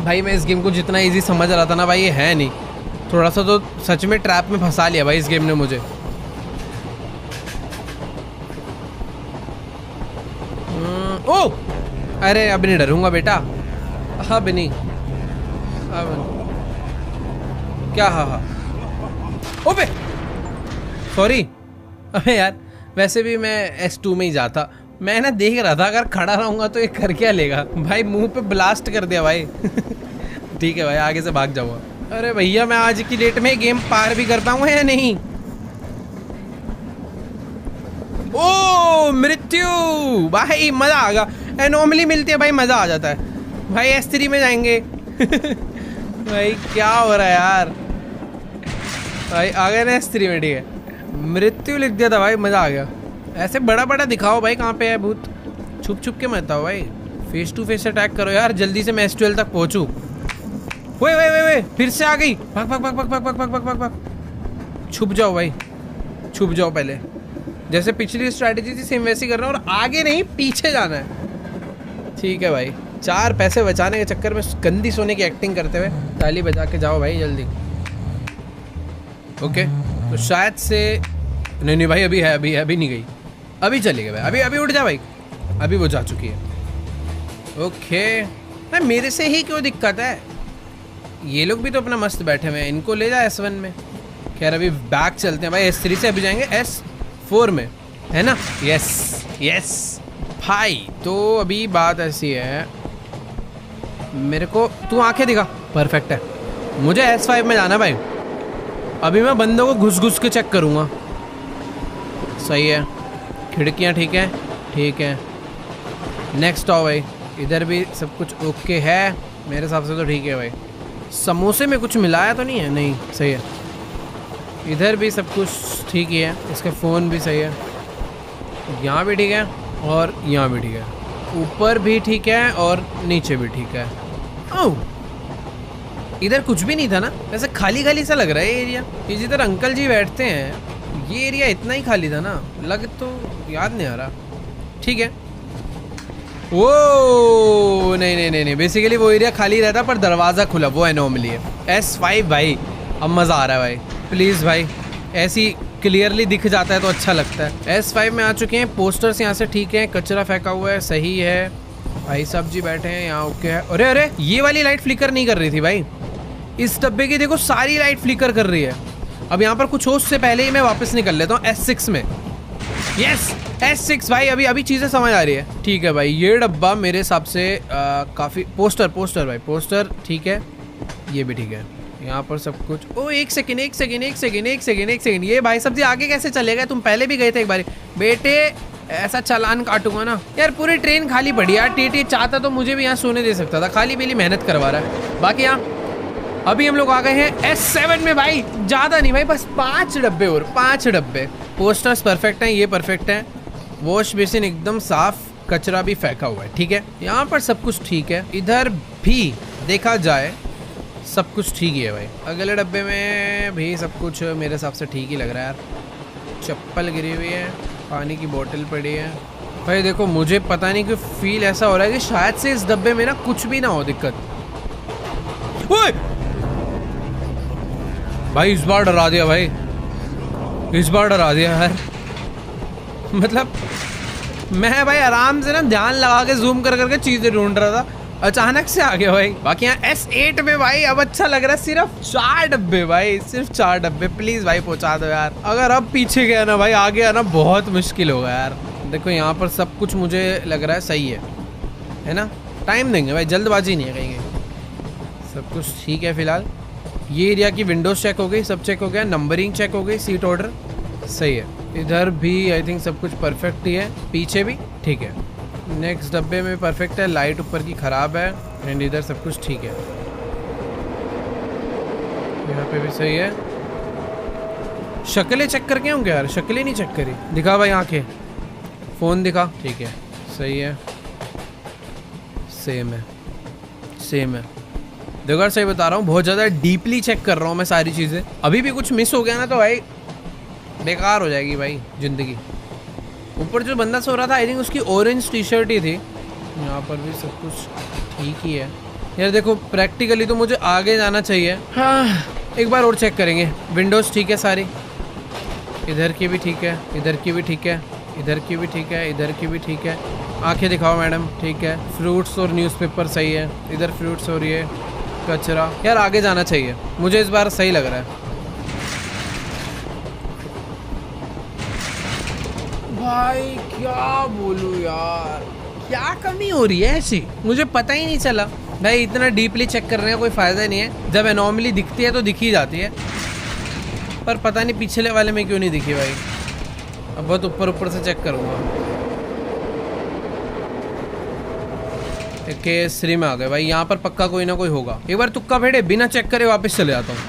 भाई मैं इस गेम को जितना इजी समझ रहा था ना भाई, ये है नहीं। थोड़ा सा तो सच में ट्रैप में फंसा लिया भाई इस गेम ने मुझे। ओ अरे अब नहीं डरूंगा बेटा, अब नहीं, अब क्या? हाँ ओबे सॉरी। अबे यार वैसे भी मैं S2 में ही जाता। मैं ना देख रहा था अगर खड़ा रहूंगा तो ये कर क्या लेगा। भाई मुंह पे ब्लास्ट कर दिया भाई। ठीक है भाई, आगे से भाग जाऊंगा। अरे भैया मैं आज की डेट में गेम पार भी कर पाऊंगा या नहीं? ओ मृत्यु भाई, मजा आ गया। एनोमली मिलती है भाई, मजा आ जाता है भाई। S3 में जाएंगे। भाई क्या हो रहा है यार? भाई आ गए ना S3 में, ठीक है। मृत्यु लिख दिया था भाई, मजा आ गया। ऐसे बड़ा बड़ा दिखाओ भाई, कहाँ पे है भूत? छुप छुप के मत आओ भाई, फेस टू फेस अटैक करो यार, जल्दी से मैं S12 तक पहुंचूं। वे फिर से आ गई। भाग भाग भाग भाग भाग भाग भाग भाग भाग। छुप जाओ भाई, छुप जाओ पहले। जैसे पिछली स्ट्रैटेजी थी सेम वैसी करना, और आगे नहीं पीछे जाना है। ठीक है भाई, 4 पैसे बचाने के चक्कर में गंदी सोने की एक्टिंग करते हुए ताली बजा के जाओ भाई जल्दी। ओके तो शायद से नहीं भाई, अभी है, अभी नहीं गई, अभी चली गई भाई। अभी उठ जा भाई, अभी वो जा चुकी है। ओके भाई, मेरे से ही क्यों दिक्कत है? ये लोग भी तो अपना मस्त बैठे हुए हैं, इनको ले जा S1 में। खैर अभी बैक चलते हैं भाई, S3 से अभी जाएंगे S4 में, है ना? यस भाई। तो अभी बात ऐसी है, मेरे को तू आंखें दिखा, परफेक्ट है। मुझे S5 में जाना भाई। अभी मैं बंदों को घुस घुस के चेक करूँगा। सही है, खिड़कियाँ ठीक है, ठीक है। नेक्स्ट आओ भाई, इधर भी सब कुछ ओके है मेरे हिसाब से तो ठीक है भाई। समोसे में कुछ मिलाया तो नहीं है? नहीं, सही है। इधर भी सब कुछ ठीक ही है, इसका फ़ोन भी सही है, यहाँ भी ठीक है और यहाँ भी ठीक है, ऊपर भी ठीक है और नीचे भी ठीक है। ओह इधर कुछ भी नहीं था ना, वैसे खाली खाली सा लग रहा है ये एरिया। ये जिधर अंकल जी बैठते हैं ये एरिया इतना ही खाली था ना, लग तो याद नहीं आ रहा। ठीक है, वो नहीं, बेसिकली वो एरिया खाली रहता पर दरवाज़ा खुला, वो एनोमली है। S5 भाई, अब मज़ा आ रहा है भाई। प्लीज़ भाई, ऐसी क्लियरली दिख जाता है तो अच्छा लगता है। S5 में आ चुके हैं, पोस्टर्स यहाँ से ठीक है, कचरा फेंका हुआ है, सही है। भाई साहब जी बैठे हैं यहाँ, ओके है। अरे ये वाली लाइट फ्लिकर नहीं कर रही थी भाई, इस डब्बे की देखो सारी लाइट फ्लिकर कर रही है। अब यहाँ पर कुछ हो उससे पहले ही मैं वापस निकल लेता हूँ S6 में। यस S6 भाई, अभी अभी चीजें समझ आ रही है। ठीक है भाई, ये डब्बा मेरे हिसाब से काफी पोस्टर भाई, पोस्टर ठीक है, ये भी ठीक है। यहाँ पर सब कुछ। ओ एक सेकेंड, ये भाई साहब जी आगे कैसे चले गए? तुम पहले भी गए थे एक बार बेटे, ऐसा चालान काटूंगा ना यार। पूरी ट्रेन खाली पड़ी यार। टीटी चाहता तो मुझे भी यहाँ सोने दे सकता था, खाली पीली मेहनत करवा रहा है। बाकी यहाँ अभी हम लोग आ गए हैं S7 में भाई। ज्यादा नहीं भाई, बस 5 डब्बे और 5 डब्बे। पोस्टर्स परफेक्ट हैं, ये परफेक्ट है। वॉश बेसिन एकदम साफ, कचरा भी फेंका हुआ है। ठीक है, यहाँ पर सब कुछ ठीक है। इधर भी देखा जाए सब कुछ ठीक ही है भाई। अगले डब्बे में भी सब कुछ मेरे हिसाब से ठीक ही लग रहा है यार। चप्पल गिरी हुई है, पानी की बोतल पड़ी है भाई। देखो मुझे पता नहीं क्यों फील ऐसा हो रहा है कि शायद से इस डब्बे में ना कुछ भी ना हो दिक्कत। ओए भाई इस बार डरा दिया भाई, इस बार डरा दिया यार। मतलब मैं भाई आराम से ना ध्यान लगा के जूम कर करके चीजें ढूंढ रहा था, अचानक से आ गया भाई। बाकी यहाँ S8 में भाई अब अच्छा लग रहा है। सिर्फ 4 डब्बे भाई, सिर्फ 4 डब्बे। प्लीज भाई पहुंचा दो यार। अगर अब पीछे गया ना भाई, आगे आना बहुत मुश्किल होगा यार। देखो यहाँ पर सब कुछ मुझे लग रहा है सही है ना? टाइम देंगे भाई, जल्दबाजी नहीं है कहीं। सब कुछ ठीक है फिलहाल। ये एरिया की विंडोज चेक हो गई, सब चेक हो गया, नंबरिंग चेक हो गई, सीट ऑर्डर सही है। इधर भी आई थिंक सब कुछ परफेक्ट ही है, पीछे भी ठीक है। नेक्स्ट डब्बे में परफेक्ट है, लाइट ऊपर की खराब है एंड इधर सब कुछ ठीक है। यहाँ पे भी सही है। शक्लें चेक करके होंगे यार, शक्लें नहीं चेक करी। दिखा भाई आंखें, फोन दिखा, ठीक है सही है, सेम है, सेम है। देखो यार सही बता रहा हूँ, बहुत ज़्यादा डीपली चेक कर रहा हूँ मैं सारी चीज़ें। अभी भी कुछ मिस हो गया ना तो भाई बेकार हो जाएगी भाई ज़िंदगी। ऊपर जो बंदा सो रहा था आई थिंक उसकी ऑरेंज टी शर्ट ही थी। यहाँ पर भी सब कुछ ठीक ही है यार। देखो प्रैक्टिकली तो मुझे आगे जाना चाहिए। हाँ एक बार और चेक करेंगे। विंडोज़ ठीक है सारी, इधर की भी ठीक है, इधर की भी ठीक है, इधर की भी ठीक है, इधर की भी ठीक है। आंखें दिखाओ मैडम, ठीक है। फ्रूट्स और न्यूज़पेपर सही है, इधर फ्रूट्स और ये कचरा। यार आगे जाना चाहिए, मुझे इस बार सही लग रहा है भाई। क्या बोलूं यार, क्या कमी हो रही है ऐसी, मुझे पता ही नहीं चला भाई। इतना डीपली चेक करने का कोई फ़ायदा नहीं है। जब एनॉमली दिखती है तो दिख ही जाती है, पर पता नहीं पिछले वाले में क्यों नहीं दिखी भाई। अब बहुत ऊपर ऊपर से चेक करूँगा। केसरी में आ गए भाई, यहाँ पर पक्का कोई ना कोई होगा। एक बार तुक्का फेंटे बिना चेक करे वापस चले जाता हूँ।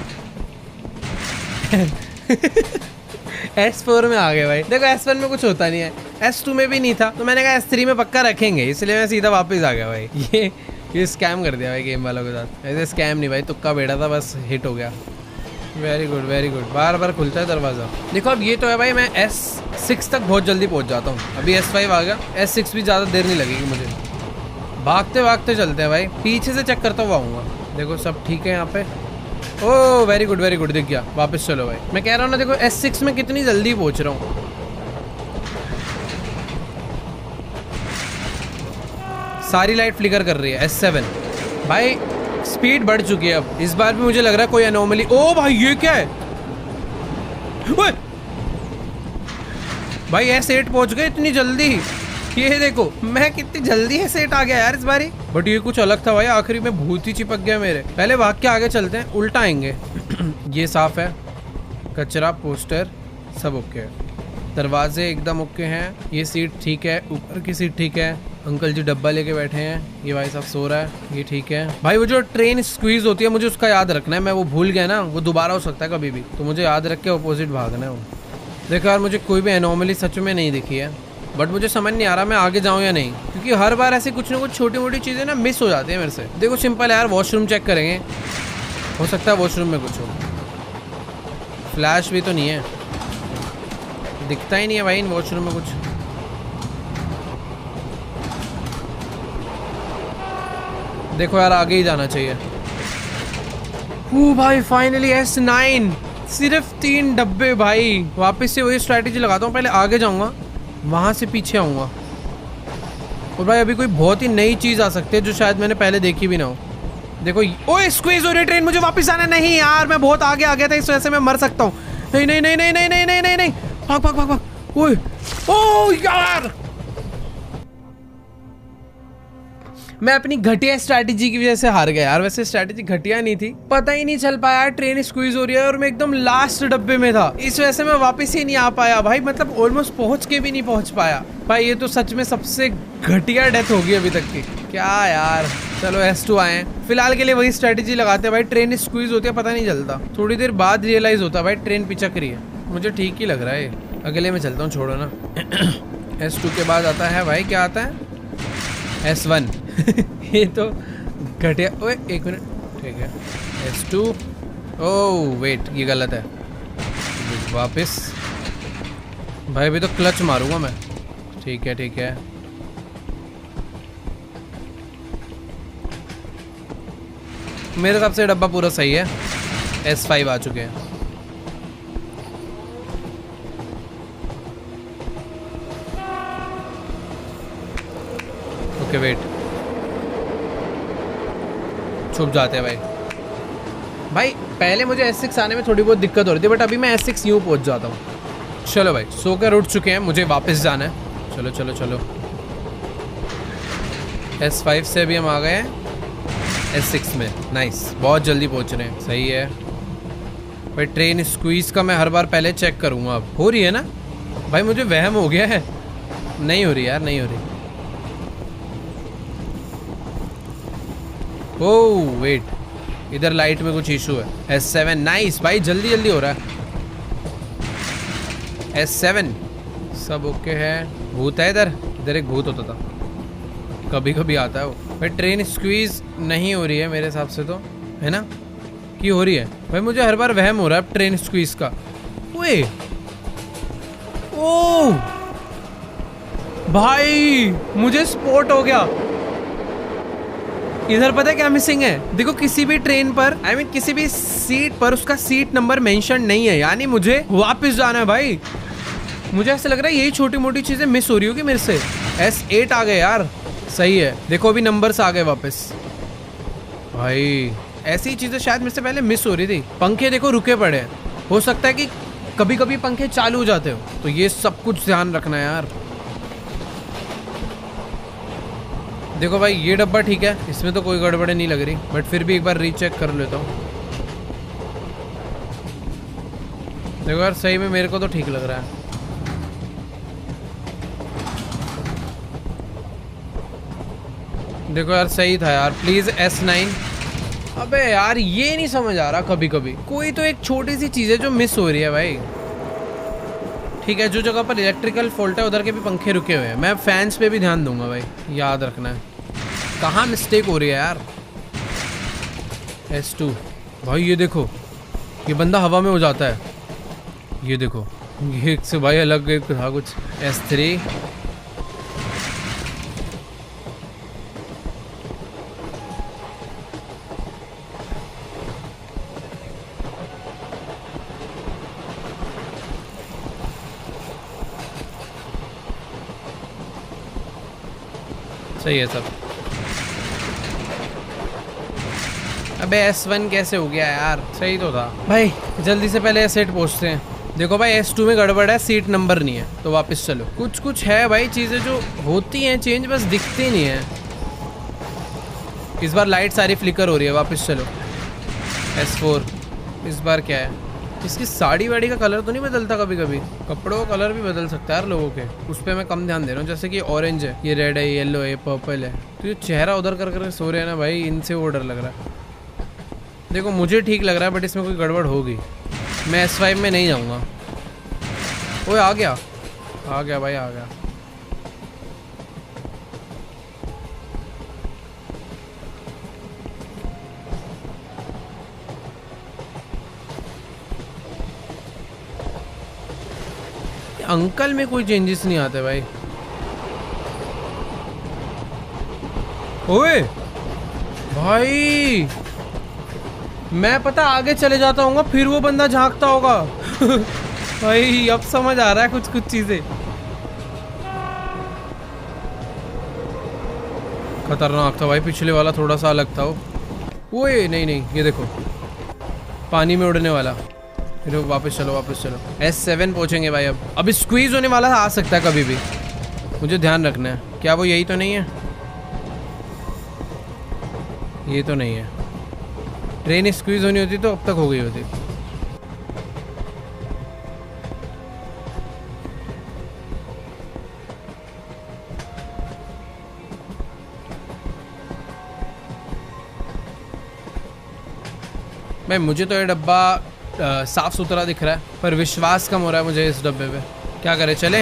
S4 में आ गए भाई। देखो S1 में कुछ होता नहीं है, S2 में भी नहीं था, तो मैंने कहा S3 में पक्का रखेंगे, इसलिए मैं सीधा वापस आ गया भाई। ये स्कैम कर दिया भाई गेम वालों के साथ। ऐसे स्कैम नहीं भाई, तुक्का बैठा था बस, हिट हो गया। Very good very good. बार बार खुलता है दरवाज़ा। देखो अब ये तो है भाई, मैं S6 तक बहुत जल्दी पहुँच जाता हूँ। अभी S5 आ गया, S6 भी ज़्यादा देर नहीं लगेगी मुझे। भागते भागते चलते हैं भाई, पीछे से चेक करता हुआ आऊँगा। देखो सब ठीक है यहाँ पे। ओह वेरी गुड दिख गया। वापस चलो भाई, मैं कह रहा हूँ ना देखो S6 में कितनी जल्दी पहुँच रहा हूँ। सारी लाइट फ्लिकर कर रही है। S7 भाई स्पीड बढ़ चुकी है अब। इस बार भी मुझे लग रहा है कोई एनोमली। ओ भाई ये क्या है भाई, S8 पहुँच गए इतनी जल्दी। ये देखो मैं कितनी जल्दी S8 आ गया यार इस बारी। बट ये कुछ अलग था भाई, आखिरी में भूत ही चिपक गया मेरे। पहले भाग के आगे चलते हैं, उल्टा आएंगे। ये साफ है, कचरा पोस्टर सब ओके है, दरवाजे एकदम ओके हैं। ये सीट ठीक है, ऊपर की सीट ठीक है। अंकल जी डब्बा लेके बैठे हैं, ये भाई साहब सो रहा है, ये ठीक है भाई। वो जो ट्रेन स्क्वीज होती है मुझे उसका याद रखना है, मैं वो भूल गया ना, वो दोबारा हो सकता है कभी भी, तो मुझे याद रख के अपोजिट भागना है वो। देखो यार मुझे कोई भी एनोमली सच में नहीं दिखी है, बट मुझे समझ नहीं आ रहा मैं आगे जाऊँ या नहीं, क्योंकि हर बार ऐसी कुछ ना कुछ छोटी मोटी चीज़ें ना मिस हो जाती है मेरे से। देखो सिंपल है यार, वॉशरूम चेक करेंगे, हो सकता है वॉशरूम में कुछ हो। फ्लैश भी तो नहीं है, दिखता ही नहीं है भाई इन वॉशरूम में कुछ। देखो यार आगे ही जाना चाहिए। भाई फाइनली S9, सिर्फ 3 डब्बे भाई। वापस से वही स्ट्रैटेजी लगाता हूँ, पहले आगे जाऊँगा, वहाँ से पीछे आऊँगा। और भाई अभी कोई बहुत ही नई चीज़ आ सकती है जो शायद मैंने पहले देखी भी ना हो। देखो, ओए स्क्वीज हो रही है ट्रेन, मुझे वापस आना। नहीं यार, मैं बहुत आगे आ गया था, इस वजह से मैं मर सकता हूँ। नहीं नहीं नहीं नहीं नहीं नहीं नहीं नहीं नहीं, भाग भाग भाग भाग। ओए ओ यार, मैं अपनी घटिया स्ट्रैटेजी की वजह से हार गया यार। वैसे स्ट्रैटेजी घटिया नहीं थी, पता ही नहीं चल पाया ट्रेन स्क्वीज हो रही है और मैं एकदम लास्ट डब्बे में था, इस वजह से मैं वापस ही नहीं आ पाया भाई। मतलब ऑलमोस्ट पहुंच के भी नहीं पहुंच पाया भाई। ये तो सच में सबसे घटिया डेथ होगी अभी तक की। क्या यार, चलो S2 आए हैं। फिलहाल के लिए वही स्ट्रैटेजी लगाते हैं भाई। ट्रेन स्क्वीज होती है, पता नहीं चलता, थोड़ी देर बाद रियलाइज होता है भाई ट्रेन पिचक रही है। मुझे ठीक ही लग रहा है। अगले में चलता हूँ, छोड़ो ना। S2 के बाद आता है भाई, क्या आता है? S1। ये तो घटिया। ओए एक मिनट, ठीक है। S2। ओह वेट, ये गलत है। वापस भाई, अभी तो क्लच मारूंगा मैं। ठीक है ठीक है। मेरे हिसाब से डब्बा पूरा सही है। S5 आ चुके हैं। ओके वेट, छुप जाते हैं भाई। भाई पहले मुझे S6 आने में थोड़ी बहुत दिक्कत हो रही थी, बट अभी मैं S6 यूँ पहुंच जाता हूँ। चलो भाई, सोकर उठ चुके हैं, मुझे वापस जाना है। चलो चलो चलो। S5 से भी हम आ गए हैं S6 में। नाइस, बहुत जल्दी पहुंच रहे हैं। सही है भाई। ट्रेन स्क्वीज का मैं हर बार पहले चेक करूँगा। अब हो रही है ना भाई? मुझे वहम हो गया है। नहीं हो रही यार, नहीं हो रही। ओह वेट, इधर लाइट में कुछ इशू है। S7 नाइस भाई, जल्दी जल्दी हो रहा है। S7 सब ओके है। भूत है इधर? इधर एक भूत होता था, कभी कभी आता है वो भाई। ट्रेन स्क्वीज नहीं हो रही है मेरे हिसाब से, तो है ना कि हो रही है भाई? मुझे हर बार वहम हो रहा है ट्रेन स्क्वीज का। ओए ओह भाई, मुझे स्पॉट हो गया। इधर पता है क्या मिसिंग है? देखो, किसी भी ट्रेन पर किसी भी सीट पर उसका सीट नंबर मेंशन नहीं है, यानी मुझे वापस जाना है भाई। मुझे ऐसा लग रहा है यही छोटी मोटी चीजें मिस हो रही होगी मेरे से। S8 आ गए यार, सही है। देखो अभी नंबर्स आ गए वापस भाई। ऐसी चीजें शायद मेरे से पहले मिस हो रही थी। पंखे देखो रुके पड़े हैं, हो सकता है कि कभी कभी पंखे चालू हो जाते हो, तो ये सब कुछ ध्यान रखना है यार। देखो भाई, ये डब्बा ठीक है, इसमें तो कोई गड़बड़ी नहीं लग रही, बट फिर भी एक बार रीचेक कर लेता हूँ। देखो यार, सही में मेरे को तो ठीक लग रहा है। देखो यार, सही था यार। Please S9। अबे यार, ये नहीं समझ आ रहा, कभी कभी कोई तो एक छोटी सी चीज है जो मिस हो रही है भाई। ठीक है, जो जगह पर इलेक्ट्रिकल फॉल्ट है उधर के भी पंखे रुके हुए हैं। मैं फैंस पे भी ध्यान दूंगा भाई, याद रखना है कहाँ मिस्टेक हो रही है यार। S2 भाई, ये देखो, ये बंदा हवा में हो जाता है। ये देखो, ये एक से भाई अलग एक था कुछ। S3 सही है सब। अबे S1 कैसे हो गया यार? सही तो था भाई। जल्दी से पहले S8 पहुंचते हैं। देखो भाई, S2 में गड़बड़ है, सीट नंबर नहीं है, तो वापस चलो। कुछ कुछ है भाई, चीजें जो होती हैं चेंज, बस दिखती नहीं है। इस बार लाइट सारी फ्लिकर हो रही है, वापस चलो। S4 इस बार क्या है? इसकी साड़ी वाड़ी का कलर तो नहीं बदलता? कभी कभी कपड़ों का कलर भी बदल सकता है यार लोगों के, उस पर मैं कम ध्यान दे रहा हूँ। जैसे कि ऑरेंज है, ये रेड है, येलो है, पर्पल है, तो ये चेहरा उधर कर कर सो रहे हैं ना भाई, इनसे वो डर लग रहा है। देखो मुझे ठीक लग रहा है, बट इसमें कोई गड़बड़ होगी। मैं S5 में नहीं जाऊँगा। ओए आ गया, आ गया भाई, आ गया। अंकल में कोई चेंजेस नहीं आते भाई। ओए भाई, मैं पता आगे चले जाता हूँ, फिर वो बंदा झांकता होगा। भाई अब समझ आ रहा है कुछ कुछ चीजें। खतरनाक था भाई, पिछले वाला थोड़ा सा अलग था वो। ओए नहीं नहीं, ये देखो पानी में उड़ने वाला। फिर वापस चलो वापस चलो। S7 पहुंचेंगे भाई। अब स्क्वीज होने वाला आ सकता है कभी भी, मुझे ध्यान रखना है। क्या वो यही तो नहीं है? ये तो नहीं है। ट्रेन स्क्वीज होनी होती तो अब तक हो गई होती। भाई मुझे तो ये डब्बा साफ सुथरा दिख रहा है, पर विश्वास कम हो रहा है मुझे इस डब्बे पे। क्या करें, चले?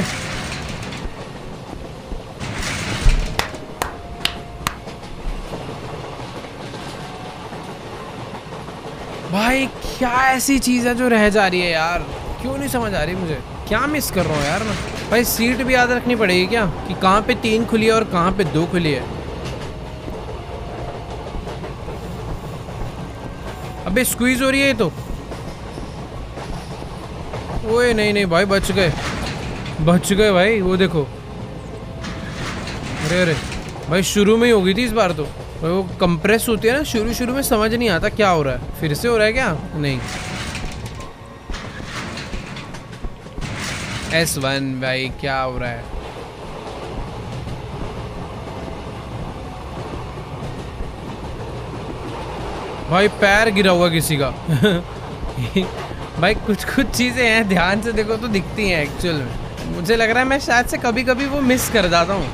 भाई क्या ऐसी चीज़ है जो रह जा रही है यार? क्यों नहीं समझ आ रही मुझे, क्या मिस कर रहा हूँ यार मैं? भाई सीट भी याद रखनी पड़ेगी क्या कि कहाँ पे 3 खुली है और कहाँ पे 2 खुली है? अबे स्क्वीज हो रही है ये तो। ओए नहीं नहीं भाई, बच गए भाई। वो देखो, अरे अरे भाई शुरू में ही हो गई थी इस बार तो। वो कंप्रेस होती है ना शुरू में, समझ नहीं आता क्या हो रहा है। फिर से हो रहा है क्या? नहीं। S1 भाई क्या हो रहा है? भाई पैर गिरा हुआ किसी का। भाई कुछ चीजें हैं, ध्यान से देखो तो दिखती हैं एक्चुअल में। मुझे लग रहा है मैं शायद से कभी कभी वो मिस कर जाता हूँ।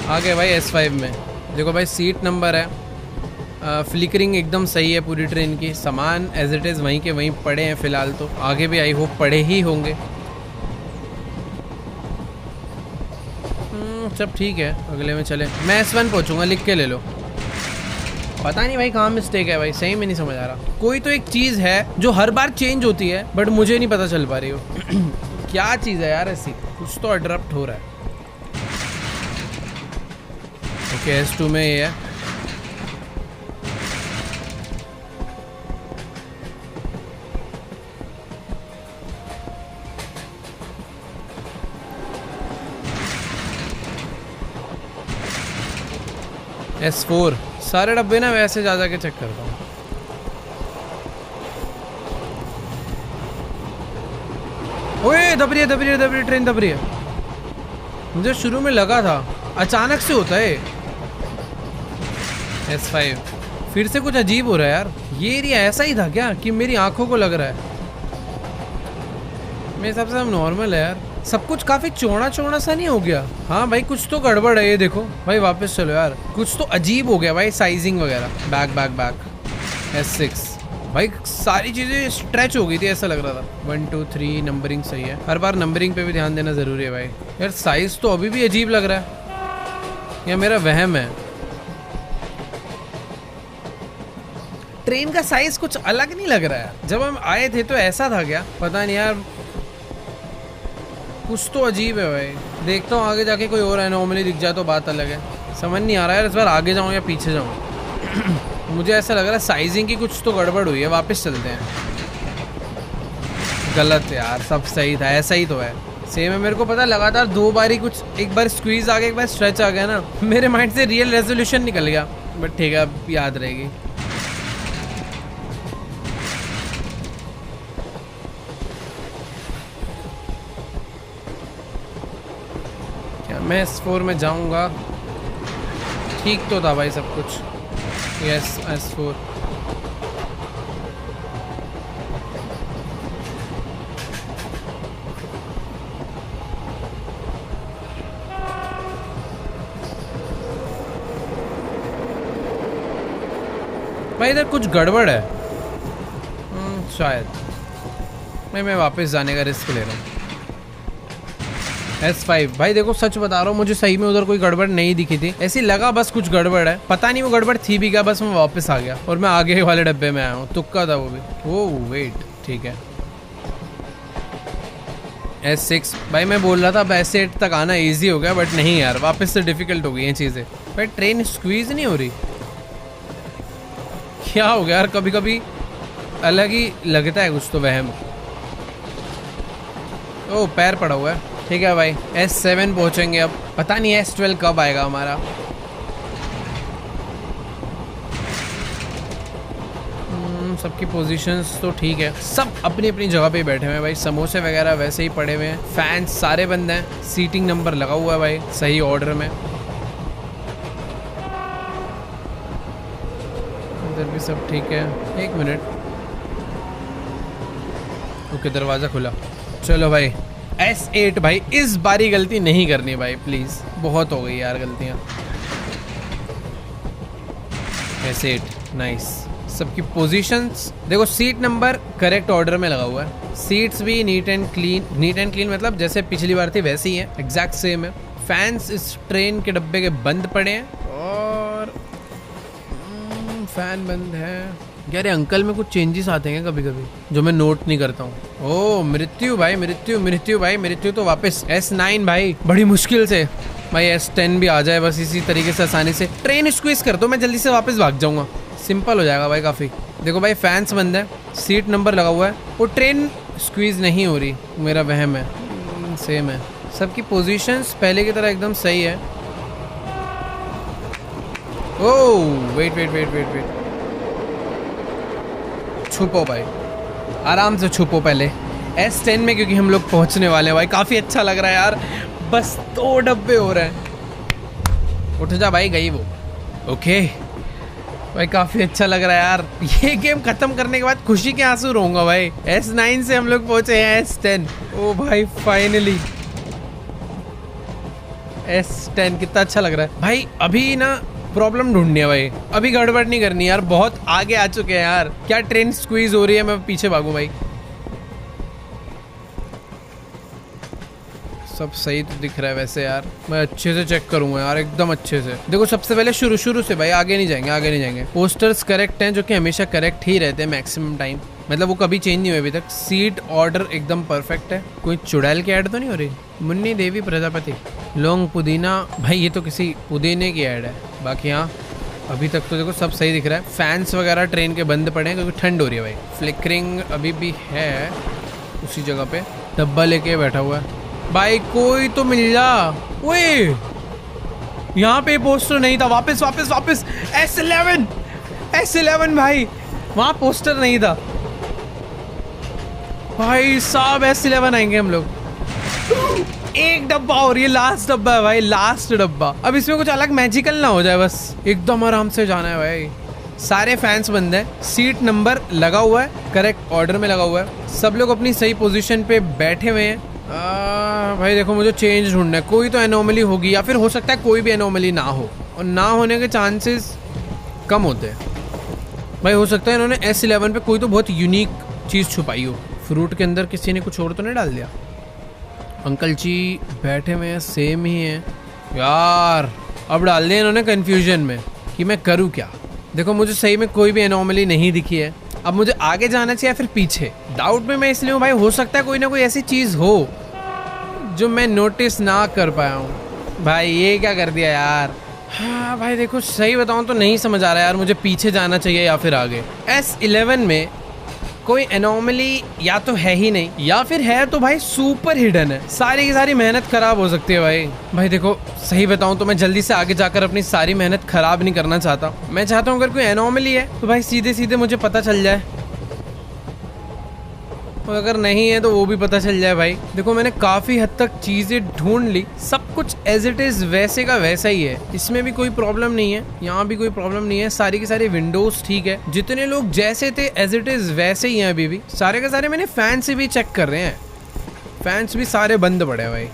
आ गए भाई S5 में। देखो भाई सीट नंबर है, फ्लिकरिंग एकदम सही है पूरी ट्रेन की। सामान एज इट इज़ वहीं के वहीं पड़े हैं फिलहाल तो, आगे भी आई होप पड़े ही होंगे। सब ठीक है, अगले में चले। मैं S1 पहुंचूंगा, लिख के ले लो। पता नहीं भाई कहाँ मिस्टेक है भाई, सही में नहीं समझ आ रहा। कोई तो एक चीज़ है जो हर बार चेंज होती है बट मुझे नहीं पता चल पा रही हो। क्या चीज़ है यार ऐसी? कुछ तो अडरप्ट हो रहा है। ओके S2 में ये है। S4 सारे डब्बे ना वैसे जा के चेक करता हूँ। ओए दब रही है ट्रेन दब रही है। मुझे शुरू में लगा था अचानक से होता है। S5 फिर से कुछ अजीब हो रहा है यार। ये एरिया ऐसा ही था क्या कि मेरी आंखों को लग रहा है? मेरे हिसाब से सब नॉर्मल है यार। सब कुछ काफी चौड़ा सा नहीं हो गया? हाँ भाई कुछ तो गड़बड़ है। ये देखो भाई वापस चलो यार, कुछ तो अजीब हो गया भाई, साइजिंग वगैरह। बैक S6 भाई सारी चीजें स्ट्रेच हो गई थी, ऐसा लग रहा था। 1 2 3 नंबरिंग सही है। हर बार नंबरिंग पे भी ध्यान देना जरूरी है भाई। यार साइज तो अभी भी अजीब लग रहा है, या मेरा वहम है? ट्रेन का साइज कुछ अलग नहीं लग रहा है। जब हम आए थे तो ऐसा था क्या? पता नहीं यार, कुछ तो अजीब है भाई। देखता हूँ आगे जाके कोई और एनोमली दिख जाए तो बात अलग है। समझ नहीं आ रहा है इस बार आगे जाऊँ या पीछे जाऊँ। मुझे ऐसा लग रहा है साइजिंग की कुछ तो गड़बड़ हुई है। वापस चलते हैं। गलत यार, सब सही था, ऐसा ही तो है। सेम है, मेरे को पता लगातार 2 बार ही कुछ, एक बार स्क्वीज आ गया, एक बार स्ट्रेच आ गया ना, मेरे माइंड से रियल रेजोल्यूशन निकल गया। बट ठीक है, अब याद रहेगी। मैं S4 में जाऊंगा। ठीक तो था भाई सब कुछ। Yes S4। भाई इधर कुछ गड़बड़ है शायद। मैं वापस जाने का रिस्क ले रहा हूँ। S5 भाई देखो सच बता रहा हूँ, मुझे सही में उधर कोई गड़बड़ नहीं दिखी थी। ऐसी लगा बस कुछ गड़बड़ है, पता नहीं वो गड़बड़ थी भी क्या। बस मैं वापस आ गया और मैं आगे वाले डब्बे में आया हूँ। तुक्का था वो भी। ओह वेट, ठीक है। S6 भाई मैं बोल रहा था अब S8 तक आना इजी हो गया, बट नहीं यार, वापस से डिफिकल्ट हो गई ये चीज़ें। भाई ट्रेन स्क्वीज नहीं हो रही, क्या हो गया यार? कभी कभी अलग ही लगता है कुछ तो वहम। ओह पैर पड़ा हुआ है। ठीक है भाई S7 पहुंचेंगे अब। पता नहीं S12 कब आएगा हमारा। सबकी पोजीशंस तो ठीक है, सब अपनी अपनी जगह पे बैठे हुए हैं भाई। समोसे वगैरह वैसे ही पड़े हुए हैं, फैंस सारे बंद हैं, सीटिंग नंबर लगा हुआ है भाई सही ऑर्डर में। इधर भी सब ठीक है। एक मिनट, ओके दरवाज़ा खुला। चलो भाई S8 भाई, इस बारी गलती नहीं करनी भाई प्लीज़, बहुत हो गई यार गलतियाँ। S8 nice. सबकी पोजीशंस देखो, सीट नंबर करेक्ट ऑर्डर में लगा हुआ है, सीट्स भी नीट एंड क्लीन मतलब जैसे पिछली बार थी वैसे ही है, एग्जैक्ट सेम है। फैंस इस ट्रेन के डब्बे के बंद पड़े हैं और फैन बंद है। यार ये अंकल में कुछ चेंजेस आते हैं कभी कभी जो मैं नोट नहीं करता हूँ। ओ मृत्यु भाई, मृत्यु भाई, मृत्यु तो वापस। S9 भाई बड़ी मुश्किल से, भाई S10 भी आ जाए बस इसी तरीके से आसानी से। ट्रेन स्क्वीज कर दो, मैं जल्दी से वापस भाग जाऊंगा, सिंपल हो जाएगा भाई काफ़ी। देखो भाई फैंस बंद है, सीट नंबर लगा हुआ है, वो ट्रेन स्क्वीज नहीं हो रही, मेरा वहम है। सेम है, सबकी पोजीशंस पहले की तरह एकदम सही है। ओह वेट, छुपो भाई, आराम से छुपो पहले S10 में, क्योंकि हम लोग पहुंचने वाले हैं भाई। काफ़ी अच्छा लग रहा है यार, बस 2 डब्बे हो रहे हैं। उठ जा भाई, गई वो। ओके भाई काफ़ी अच्छा लग रहा है यार, ये गेम खत्म करने के बाद खुशी के आंसू रोऊंगा भाई। S9 से हम लोग पहुंचे हैं S10। ओ भाई फाइनली S10, कितना अच्छा लग रहा है भाई। अभी ना प्रॉब्लम ढूंढनी है भाई, अभी गड़बड़ नहीं करनी यार, बहुत आगे आ चुके हैं यार। क्या ट्रेन स्क्वीज हो रही है, मैं पीछे भागूं भाई। सब सही तो दिख रहा है वैसे यार, मैं अच्छे से चेक करूंगा यार एकदम अच्छे से। देखो सबसे पहले शुरू से भाई, आगे नहीं जाएंगे। पोस्टर्स करेक्ट हैं, जो कि हमेशा करेक्ट ही रहते हैं मैक्सिमम टाइम, मतलब वो कभी चेंज नहीं हुए अभी तक। सीट ऑर्डर एकदम परफेक्ट है। कोई चुड़ैल की ऐड तो नहीं हो रही? मुन्नी देवी प्रजापति, लौंग पुदीना, भाई ये तो किसी पुदीने की ऐड है। बाकी हाँ अभी तक तो देखो सब सही दिख रहा है। फैंस वगैरह ट्रेन के बंद पड़े हैं क्योंकि ठंड हो रही है भाई। फ्लिकरिंग अभी भी है उसी जगह पे, डब्बा लेके बैठा हुआ है भाई। कोई तो मिल जा। ओए यहाँ पे पोस्टर नहीं था, वापस S11 भाई, वहाँ पोस्टर नहीं था भाई साहब। S11 आएंगे हम लोग। एक डब्बा और, ये लास्ट डब्बा है भाई, लास्ट डब्बा। अब इसमें कुछ अलग मैजिकल ना हो जाए, बस एकदम आराम से जाना है भाई। सारे फैंस बंद हैं, सीट नंबर लगा हुआ है, करेक्ट ऑर्डर में लगा हुआ है, सब लोग अपनी सही पोजीशन पे बैठे हुए हैं। भाई देखो मुझे चेंज ढूंढना है, कोई तो एनोमली होगी, या फिर हो सकता है कोई भी एनोमली ना हो, और ना होने के चांसेस कम होते हैं भाई। हो सकता है इन्होंने S11 पे कोई तो बहुत यूनिक चीज़ छुपाई हो। फ्रूट के अंदर किसी ने कुछ और तो नहीं डाल दिया? अंकल जी बैठे हुए हैं, सेम ही हैं यार। अब डाल दिया इन्होंने कंफ्यूजन में कि मैं करूँ क्या। देखो मुझे सही में कोई भी एनोमली नहीं दिखी है। अब मुझे आगे जाना चाहिए या फिर पीछे, डाउट में मैं इसलिए हूँ भाई। हो सकता है कोई ना कोई ऐसी चीज़ हो जो मैं नोटिस ना कर पाया हूँ। भाई ये क्या कर दिया यार। हाँ भाई देखो सही बताऊँ तो नहीं समझ आ रहा यार, मुझे पीछे जाना चाहिए या फिर आगे। S11 में कोई एनोमली या तो है ही नहीं, या फिर है तो भाई सुपर हिडन है। सारी की सारी मेहनत खराब हो सकती है भाई देखो सही बताऊं तो मैं जल्दी से आगे जाकर अपनी सारी मेहनत खराब नहीं करना चाहता। मैं चाहता हूं अगर कोई एनोमली है तो भाई सीधे सीधे मुझे पता चल जाए, और अगर नहीं है तो वो भी पता चल जाए भाई। देखो मैंने काफ़ी हद तक चीज़ें ढूंढ ली, सब कुछ एज इट इज़ वैसे का वैसा ही है, इसमें भी कोई प्रॉब्लम नहीं है, यहाँ भी कोई प्रॉब्लम नहीं है। सारी की सारी विंडोज़ ठीक है, जितने लोग जैसे थे एज इट इज़ वैसे ही हैं अभी भी। सारे के सारे मैंने फैन से भी चेक कर रहे हैं, फैंस भी सारे बंद पड़े हैं भाई।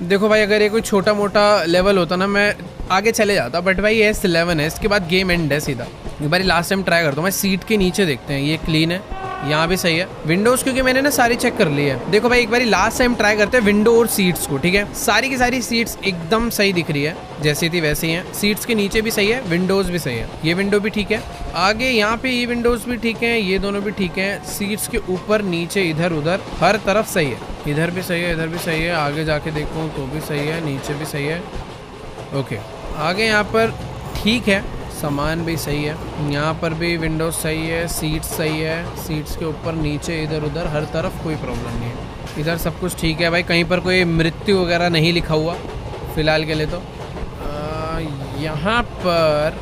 देखो भाई अगर ये कोई छोटा मोटा लेवल होता ना मैं आगे चले जाता, बट भाई ये S11 है, इसके बाद गेम एंड है सीधा। एक बार लास्ट टाइम ट्राई करता हूँ मैं। सीट के नीचे देखते हैं, ये क्लीन है, यहाँ भी सही है। विंडोज क्योंकि मैंने ना सारी चेक कर ली है। देखो भाई एक बार लास्ट टाइम ट्राई करते हैं विंडो और सीट्स को, ठीक है। सारी की सारी सीट्स एकदम सही दिख रही है, जैसी थी वैसी हैं। सीट्स के नीचे भी सही है, विंडोज भी सही है, ये विंडो भी ठीक है। आगे यहाँ पे ये विंडोज भी ठीक है, ये दोनों भी ठीक है। सीट्स के ऊपर नीचे इधर उधर हर तरफ सही है, इधर भी सही है, इधर भी सही है। आगे जाके देखूँ तो भी सही है, नीचे भी सही है। ओके आगे यहाँ पर ठीक है, सामान भी सही है, यहाँ पर भी विंडोज सही है, सीट्स सही है। सीट्स के ऊपर नीचे इधर उधर हर तरफ कोई प्रॉब्लम नहीं है। इधर सब कुछ ठीक है भाई, कहीं पर कोई मृत्यु वगैरह नहीं लिखा हुआ फिलहाल के लिए तो। यहाँ पर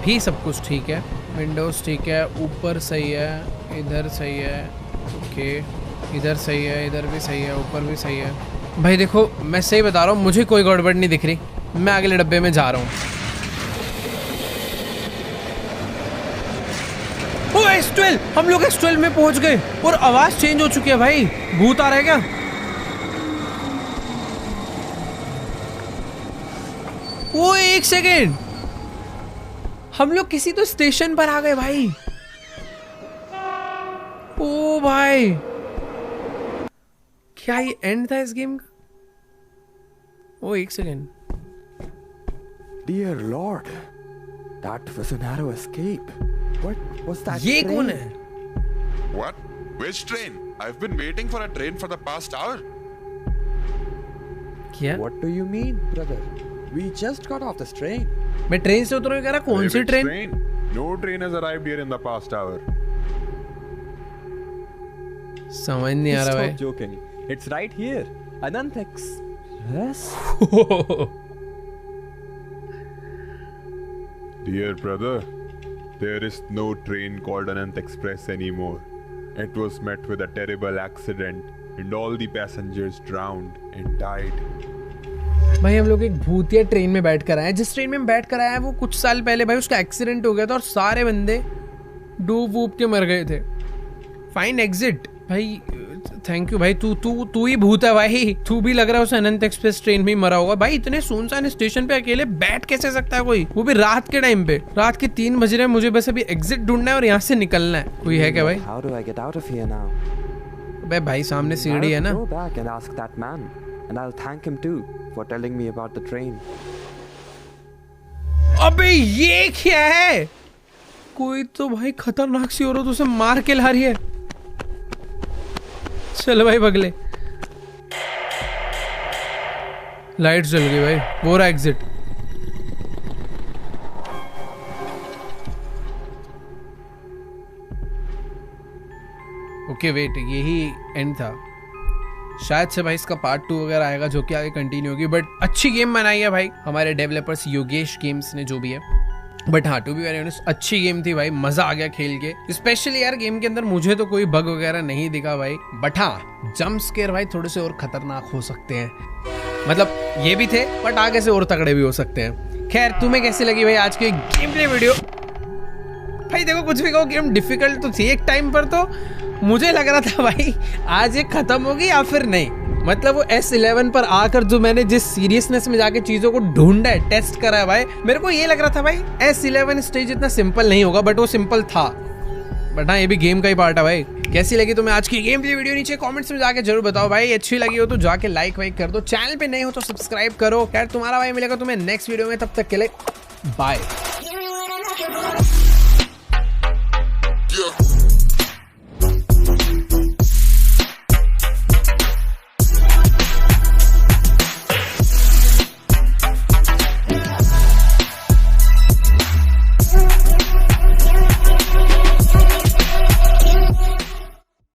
भी सब कुछ ठीक है। विंडोज ठीक है, ऊपर सही है, इधर सही है, ओके इधर सही है, इधर भी सही है, ऊपर भी सही है। भाई देखो मैं सही बता रहा हूँ, मुझे कोई गड़बड़ नहीं दिख रही। मैं अगले डब्बे में जा रहा हूँ। ओ S12, हम लोग S12 में पहुंच गए और आवाज चेंज हो चुकी है भाई। भूत आ रहा है क्या? वो एक सेकेंड, हम लोग किसी तो स्टेशन पर आ गए भाई। ओ भाई, क्या ये एंड था इस गेम का? ओ एक second.
Dear Lord, that was a narrow escape. What was that?
ये
train?
कौन है?
What? Which train? I've been waiting for a train for the past hour.
क्या?
What do you mean, brother? We just got off this train.
मैं train से उतरूं, कह रहा कौन सी
Which
train?
train? No train has arrived here in the past hour.
समझ नहीं आ रहा भाई।
Stop joking. It's right here. Anant Express.
Dear brother, there is no train called Anant Express anymore. It was met with a terrible accident and all the passengers drowned and died.
भाई हम लोग एक भूतिया train में बैठ कर आए हैं। जिस ट्रेन में हम बैठ कर आए हैं वो कुछ साल पहले भाई उसका एक्सीडेंट हो गया था और सारे बंदे डूब वूब के मर गए थे। फाइन एग्जिट भाई, थैंक यू भाई। तू ही भूत है भाई। तू भी लग रहा है उस अनंत एक्सप्रेस ट्रेन में ही मरा होगा भाई। इतने सुनसान स्टेशन पे अकेले बैठ कैसे सकता है कोई, वो भी रात के टाइम पे? रात के 3 बज रहे हैं, मुझे बस अभी एग्जिट ढूंढना है और यहाँ से निकलना है। कोई है क्या भाई?
How do I get out of here now?
बे भाई सामने सीढ़ी है ना।
I'll go back and ask that man, and I'll thank him too for telling me about the train.
अबे ये क्या है? कोई तो भाई खतरनाक सी औरत उसे मार के ला रही है। चल भाई बगले, लाइट जल गई भाई। वो रहा एग्जिट। ओके वेट, यही एंड था शायद से भाई। इसका पार्ट 2 वगैरह आएगा जो कि आगे कंटिन्यू होगी। बट अच्छी गेम बनाई है भाई हमारे डेवलपर्स योगेश गेम्स ने, जो भी है। बट हाँ, टू बी वेरी ऑनेस्ट अच्छी गेम थी भाई, मजा आ गया खेल के। स्पेशली यार गेम के अंदर मुझे तो कोई बग वगैरह नहीं दिखा भाई। बट हाँ, जंप स्केयर भाई थोड़े से और खतरनाक हो सकते हैं। मतलब ये भी थे बट आगे से और तगड़े भी हो सकते हैं। खैर तुम्हें कैसी लगी भाई आज की गेम प्ले वीडियो? भाई देखो कुछ भी कहो, गेम डिफिकल्ट तो थी एक टाइम पर। तो मुझे लग रहा था भाई आज ये खत्म होगी या फिर नहीं। मतलब वो S11 पर आकर जो मैंने जिस सीरियसनेस में जाके चीजों को ढूंढा है, टेस्ट करा है भाई, मेरे को ये लग रहा था भाई S11 स्टेज इतना सिंपल नहीं होगा। बट वो सिंपल था। बट हाँ, ये भी गेम का ही पार्ट है भाई। कैसी लगी तुम्हें आज की गेम प्ले वीडियो? नीचे कमेंट्स में जाके जरूर बताओ भाई। अच्छी लगी हो तो जाके लाइक वाइक कर दो। चैनल पे नहीं हो तो सब्सक्राइब करो। खैर तुम्हारा भाई मिलेगा तुम्हें नेक्स्ट वीडियो में। तब तक के लिए बाय।